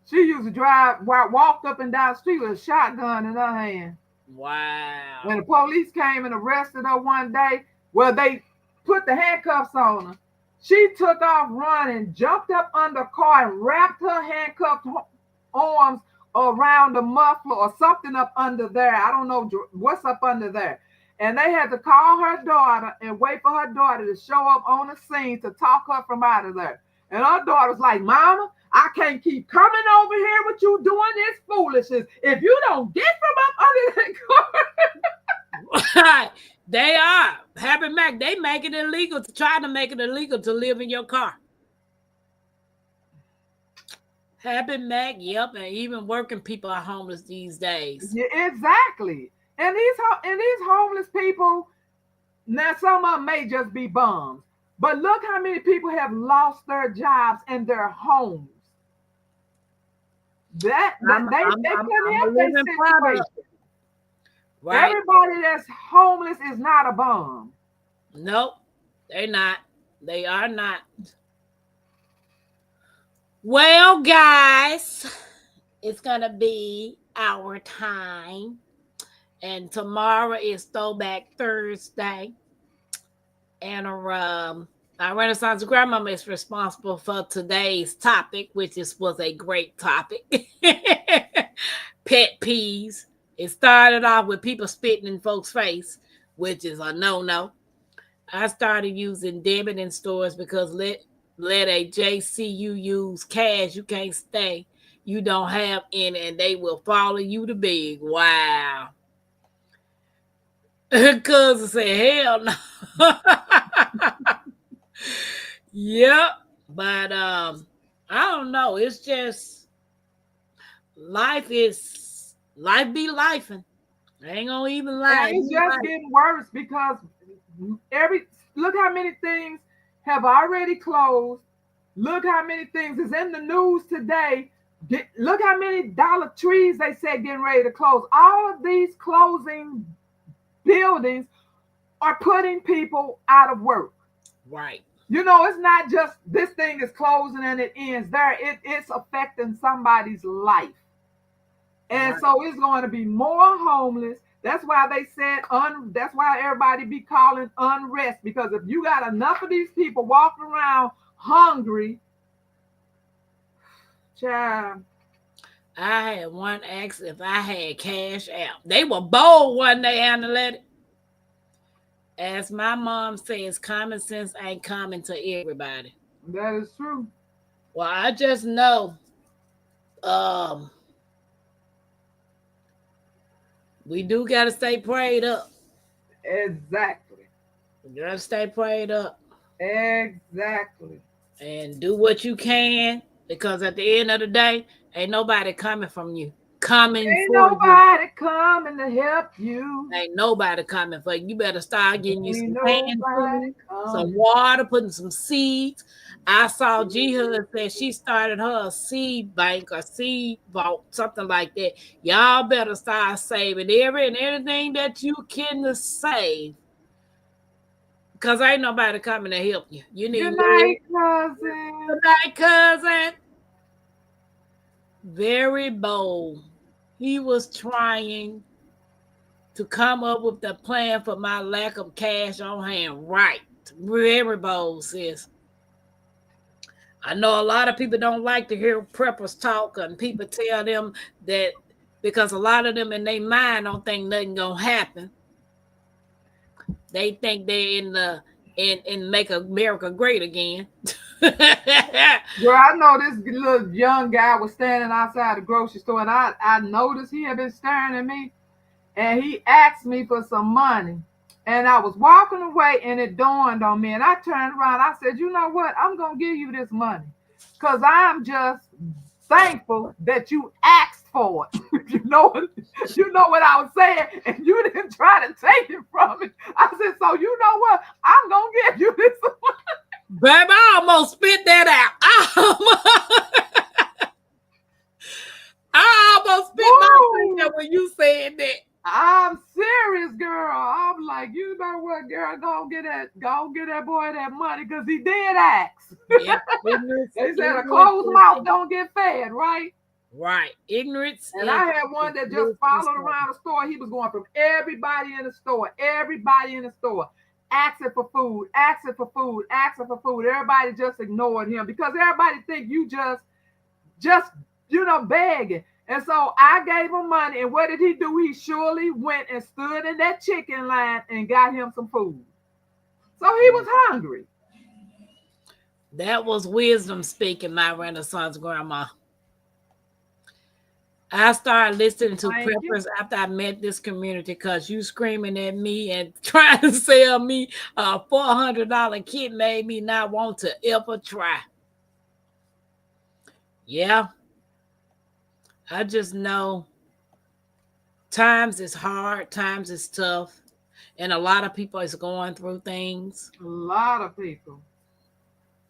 She used to walked up and down the street with a shotgun in her hand. Wow. When the police came and arrested her one day, well, they put the handcuffs on her. She took off running, jumped up under a car and wrapped her handcuffed arms around the muffler or something up under there. I don't know what's up under there. And they had to call her daughter and wait for her daughter to show up on the scene to talk her from out of there. And her daughter's like, Mama, I can't keep coming over here with you doing this foolishness if you don't get from up under that car. They are. Happy Mac, they make it illegal to try to make it illegal to live in your car. Happy Mac, yep, and even working people are homeless these days. Yeah, exactly. And these homeless people, now some of them may just be bums, but look how many people have lost their jobs and their homes. They couldn't help their situation. Right. Everybody that's homeless is not a bum. Nope, they're not. They are not. Well, guys, it's gonna be our time. And tomorrow is Throwback Thursday. And our Renaissance grandmama is responsible for today's topic, which was a great topic. Pet peeves. It started off with people spitting in folks' face, which is a no-no. I started using debit in stores because let a JCU use cash, you can't stay. You don't have any, and they will follow you to beg. Wow. Cousin said, hell no. Yep. But I don't know. It's just life be lifing. I ain't gonna even lie. And it's just getting worse because look how many things have already closed. Look how many things is in the news today. Look how many Dollar Trees they said getting ready to close. All of these closing buildings are putting people out of work. Right. You know, it's not just this thing is closing and it ends there. It's affecting somebody's life. And so it's going to be more homeless. That's why they said, that's why everybody be calling unrest. Because if you got enough of these people walking around hungry, child. I had one ask if I had cash out. They were bold one day, Annalette. As my mom says, common sense ain't common to everybody. That is true. Well, I just know we do gotta stay prayed up. Exactly. You gotta stay prayed up. Exactly. And do what you can, because at the end of the day, ain't nobody coming from you. Ain't nobody coming to help you. Ain't nobody coming for you. You better start getting you some canned food, some coming. water, putting some seeds. I saw G Hood said she started her a seed bank or seed vault, something like that. Y'all better start saving anything that you can save. Because ain't nobody coming to help you. You need Good night, cousin. Good night, cousin. Very bold. He was trying to come up with the plan for my lack of cash on hand. Right. Very bold, sis. I know a lot of people don't like to hear preppers talk, and people tell them that because a lot of them in their mind don't think nothing gonna happen. They think they're in make America great again. Girl, I know this little young guy was standing outside the grocery store, and I noticed he had been staring at me, and he asked me for some money. And I was walking away, and it dawned on me, and I turned around. I said, you know what? I'm going to give you this money because I'm just thankful that you asked for it. you know what I was saying, and you didn't try to take it from me. I said, so you know what? I'm going to give you this money. Baby, I almost spit that out. I almost spit my finger when you said that. I'm serious, girl. I'm like, you know what, girl? Go get that boy that money because he did ask. Yeah, they said a closed mouth don't get fed, right? Right. Ignorance. And I had one that just followed around the store. He was going from everybody in the store, asking for food. Everybody just ignored him because everybody think you just begging. And so I gave him money, and what did he do? He surely went and stood in that chicken line and got him some food. So he was hungry. That was wisdom speaking, my Renaissance grandma. I started listening to preppers after I met this community because you screaming at me and trying to sell me a $400 kit made me not want to ever try. Yeah. I just know times is hard, times is tough, and a lot of people is going through things. A lot of people.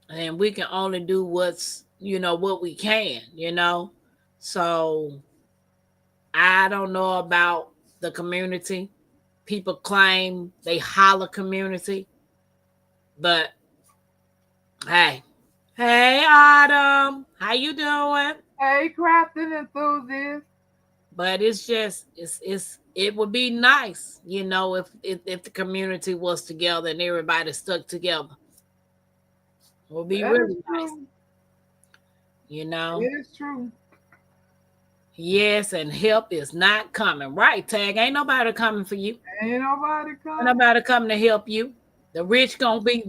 And we can only do what we can, So I don't know about the community. People claim they holler community, but hey, Autumn, how you doing? Hey, crafting enthusiast. But it's just it would be nice, if the community was together and everybody stuck together. It would be really nice. It is true. Yes, and help is not coming. Right, Tag. Ain't nobody coming for you. Ain't nobody coming. Ain't nobody coming to help you. The rich gonna be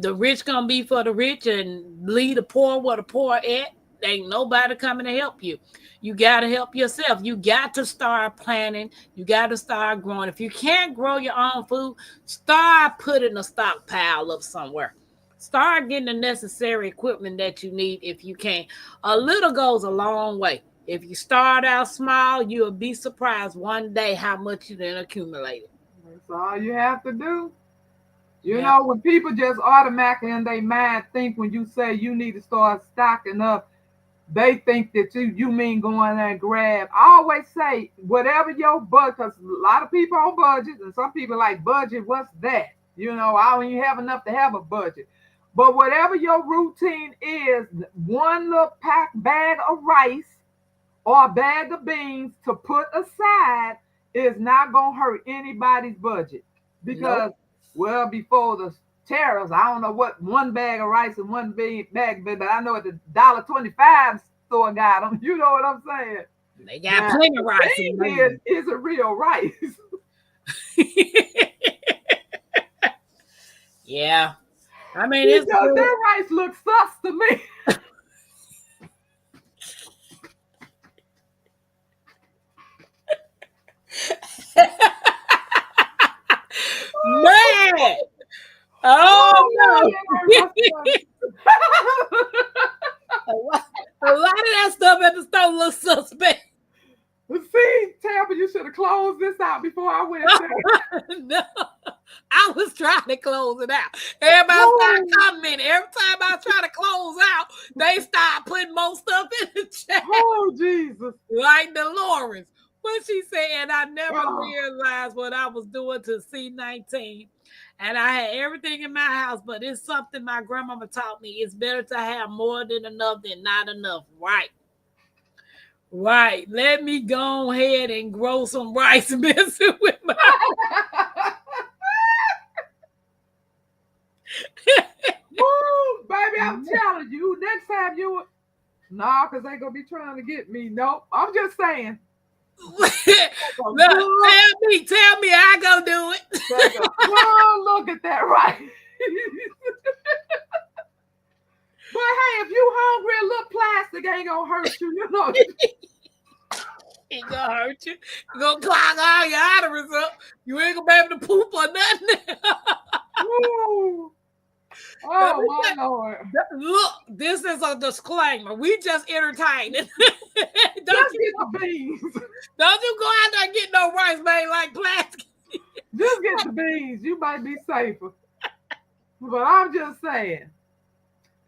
for the rich and leave the poor where the poor at. Ain't nobody coming to help you. You got to help yourself. You got to start planning. You got to start growing. If you can't grow your own food, start putting a stockpile up somewhere. Start getting the necessary equipment that you need if you can. A little goes a long way. If you start out small, you'll be surprised one day how much you then accumulated. That's all you have to do. You Yeah. know, when people just automatically in their mind think when you say you need to start stocking up, they think that you mean going there and grab. I always say, whatever your budget, because a lot of people on budgets, and some people like budget, what's that? You know, I don't even have enough to have a budget. But whatever your routine is, one little bag of rice or a bag of beans to put aside is not going to hurt anybody's budget. Because, well, before the tariffs, I don't know what one bag of rice and one bag, but I know at the $1.25 store got them. You know what I'm saying? They got plenty of rice. Is a real rice. Yeah. I mean, it's because that rice looks sus to me. Man. Oh, no. A lot of that stuff at the store looks suspect. See, Tampa, you should have closed this out before I went there. No, I was trying to close it out. Everybody started commenting. Every time I try to close out, they start putting more stuff in the chat. Oh, Jesus. Like Dolores. What she said, and I never realized what I was doing to C19. And I had everything in my house, but it's something my grandmama taught me. It's better to have more than enough than not enough. Right. Right. Let me go ahead and grow some rice messing with my Woo, baby, I'm telling you, next time you because they gonna be trying to get me. Nope. I'm just saying. Look, tell me I go do it. Look at that rice. But hey, if you hungry, a little plastic ain't gonna hurt you, you know. Ain't gonna hurt you. You gonna clog all your arteries up. You ain't gonna be able to poop or nothing. Oh my Lord. Look, this is a disclaimer. We just entertaining. Just get the beans. Don't you go out there and get no rice made like plastic. Just get the beans. You might be safer. But I'm just saying.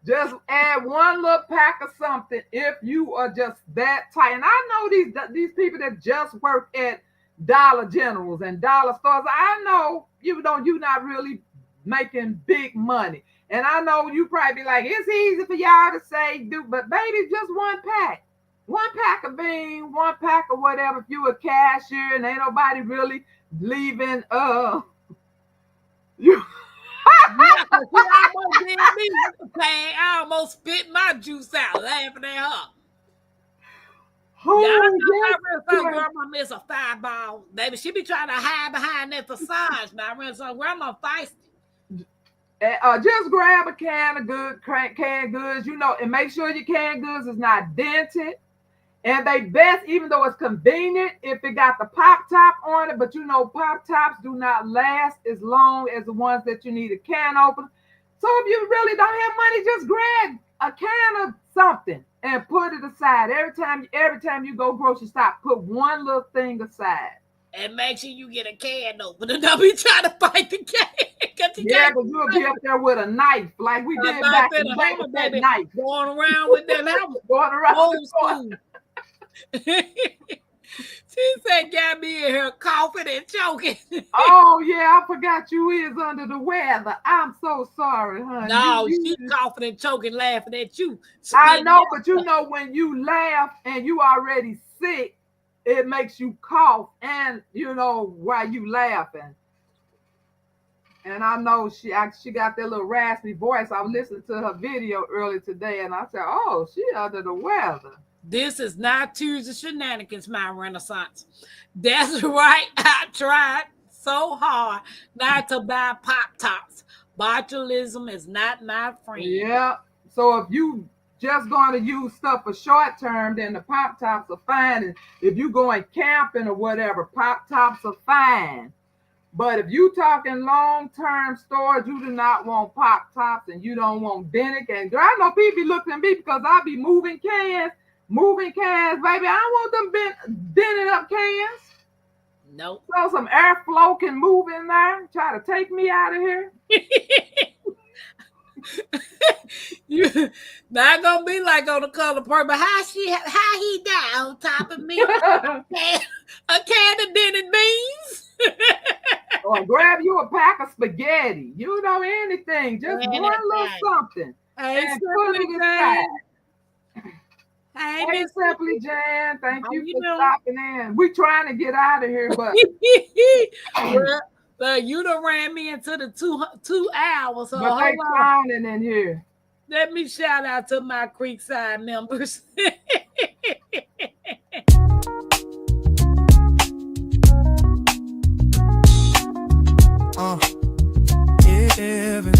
Just add one little pack of something if you are just that tight. And I know these people that just work at Dollar Generals and dollar stores. I know you're not really making big money. And I know you probably be like, it's easy for y'all to say, but baby, just one pack. One pack of beans, one pack of whatever. If you a cashier and ain't nobody really leaving you. I almost spit my juice out laughing at her. Oh, Y'all know my grandma miss a fireball. Baby, she be trying to hide behind that facade. Now, I some grandma feisty. Just grab a can of canned goods, and make sure your canned goods is not dented. And they best, even though it's convenient, if it got the pop top on it, but pop tops do not last as long as the ones that you need a can opener. So if you really don't have money, just grab a can of something and put it aside. Every time you go grocery shop, put one little thing aside. And make sure you get a can opener. Don't be trying to fight the can. Yeah, because you'll be up there with a knife, like we did back in the day with that knife. Going around with that hammer. Going around old school. She said, got me in here coughing and choking. Oh, yeah, I forgot you is under the weather. I'm so sorry, honey. No, she's coughing and choking, laughing at you. I know, but when you laugh and you already sick, it makes you cough and, while you laughing. And I know she got that little raspy voice. I was listening to her video earlier today, and I said, oh, she under the weather. This is not Tuesday shenanigans, my Renaissance. That's right. I tried so hard not to buy Pop-Tarts. Botulism is not my friend. Yeah. So if you just going to use stuff for short term, then the pop tops are fine. And if you going camping or whatever, pop tops are fine. But if you talking long term storage, you do not want pop tops and you don't want Bennett. And girl, I know people be looking at me because I be moving cans, baby. I don't want them dented up cans. Nope. So some airflow can move in there, try to take me out of here. You not gonna be like on The Color Purple. How he died on top of me? A can of dented beans. Or grab you a pack of spaghetti. You know anything. Just do a little something. Hey, And put it aside. Hey, Hey, Miss Simply Jan, thank How you you for doing? stopping in. We trying to get out of here, but well, you done ran me into the 2 hours. So but hold they on. clowning in here. Let me shout out to my Creekside members. Heaven.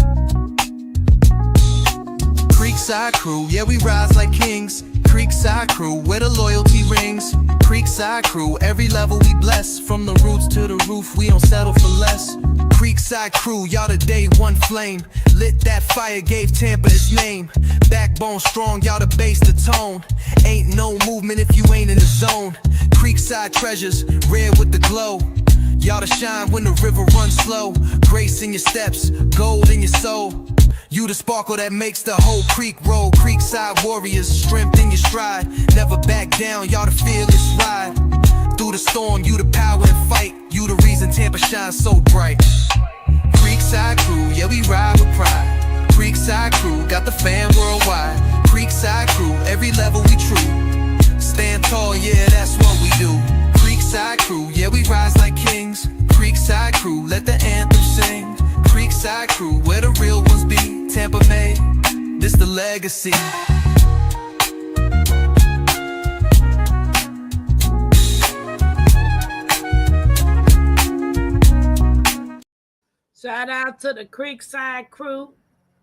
Creekside crew, yeah, we rise like kings. Creekside crew, where the loyalty rings. Creekside crew, every level we bless. From the roots to the roof, we don't settle for less. Creekside crew, y'all the day one flame. Lit that fire, gave Tampa its name. Backbone strong, y'all the base, the tone. Ain't no movement if you ain't in the zone. Creekside treasures, red with the glow. Y'all to shine when the river runs slow. Grace in your steps, gold in your soul. You the sparkle that makes the whole creek roll. Creekside warriors, strength in your stride. Never back down, y'all the fearless ride. Through the storm, you the power and fight. You the reason Tampa shines so bright. Creekside crew, yeah, we ride with pride. Creekside crew, got the fam worldwide. Creekside crew, every level we true. Stand tall, yeah, that's what we do. Creekside crew, yeah, we rise like kings. Creekside crew, let the anthem sing. Creekside crew, where the real ones be. Tampa made, this the legacy. Shout out to the Creekside crew.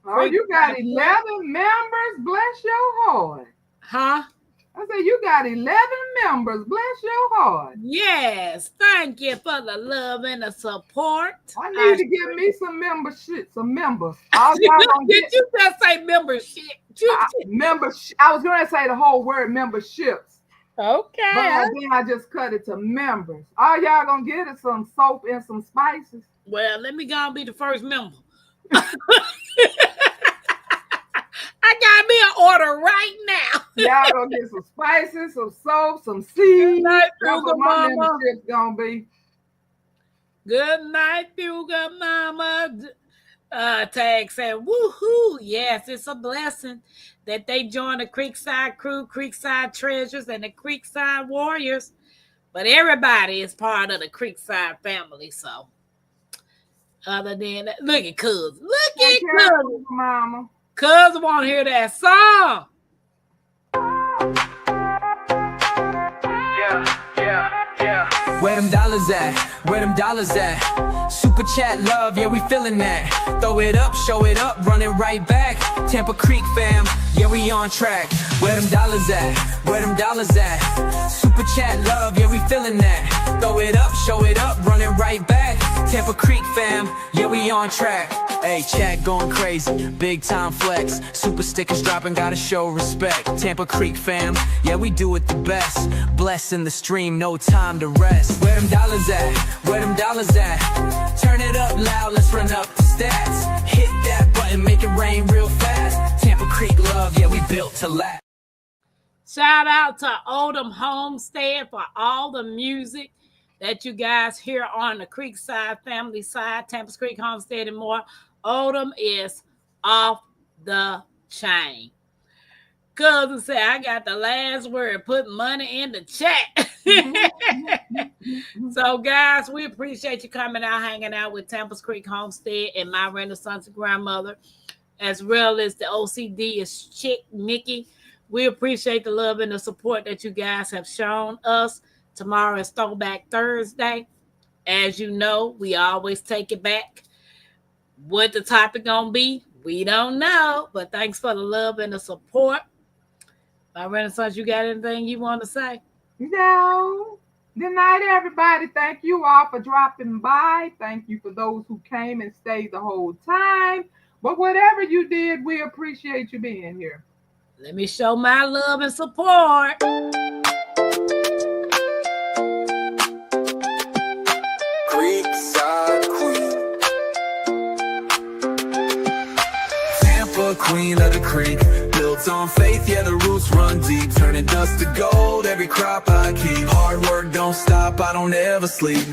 Oh, you got 11 members. Bless your heart. Huh? I said you got 11 members. Bless your heart. Yes. Thank you for the love and the support. I need to give me some membership, some members. All y'all gonna Did get you just say membership? membership. I was gonna say the whole word memberships, Okay. but then I just cut it to members. All y'all gonna get is some soap and some spices. Well, let me go and be the first member. I got me an order right now. Y'all gonna get some spices, some soap, some seeds. Night, That's what my Mama. membership's gonna be. Good night, Fuga Mama. Tag said, woohoo. Yes, it's a blessing that they joined the Creekside crew, Creekside Treasures, and the Creekside Warriors. But everybody is part of the Creekside family. So, other than that, look at Cuz. Look at Cuz. Mama. Cuz want to hear that song. Where them dollars at? Where them dollars at? Super chat love, yeah, we feeling that. Throw it up, show it up, run it right back. Tampa Creek fam, yeah, we on track. Where them dollars at? Where them dollars at? Super chat love, yeah, we feeling that. Throw it up, show it up, run it right back. Tampa Creek fam, yeah, we on track. Hey, chat going crazy, big time flex. Super stickers dropping, gotta show respect. Tampa Creek fam, yeah, we do it the best. Blessing the stream, no time to rest. Where them dollars at? Where them dollars at? Turn it up loud, let's run up the stats. Hit that button, make it rain real fast. Tampa Creek love, yeah, we built to last. Shout out to Oldham Homestead for all the music that you guys hear on the Creekside family side, Tampa Creek Homestead and more. Oldham is off the chain. Cousin said, I got the last word, put money in the chat. So, guys, we appreciate you coming out, hanging out with Tampa Creek Homestead and my Renaissance grandmother, as well as the OCD is Chick Nikki. We appreciate the love and the support that you guys have shown us. Tomorrow is Throwback Thursday. As you know, we always take it back. What the topic gonna be, we don't know. But thanks for the love and the support. My Renaissance, you got anything you want to say? No. Good night, everybody. Thank you all for dropping by. Thank you for those who came and stayed the whole time. But whatever you did, we appreciate you being here. Let me show my love and support. Creekside Queen, Tampa Queen of the Creek, built on faith, yeah, the roots run deep, turning dust to gold, every crop I keep. Hard work don't stop, I don't ever sleep.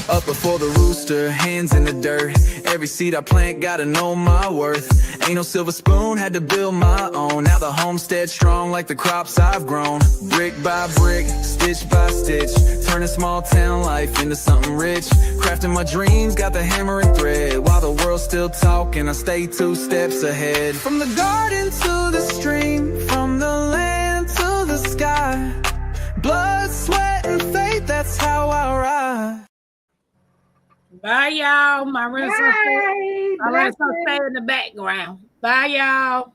Up before the rooster, hands in the dirt. Every seed I plant, gotta know my worth. Ain't no silver spoon, had to build my own. Now the homestead strong like the crops I've grown. Brick by brick, stitch by stitch, turning small town life into something rich. Crafting my dreams, got the hammer and thread. While the world's still talking, I stay 2 steps ahead. From the garden to the stream, from the land to the sky. Blood, sweat, and faith, that's how I ride. Bye, y'all. My Renaissance, Bye. stay in the background. Bye, y'all.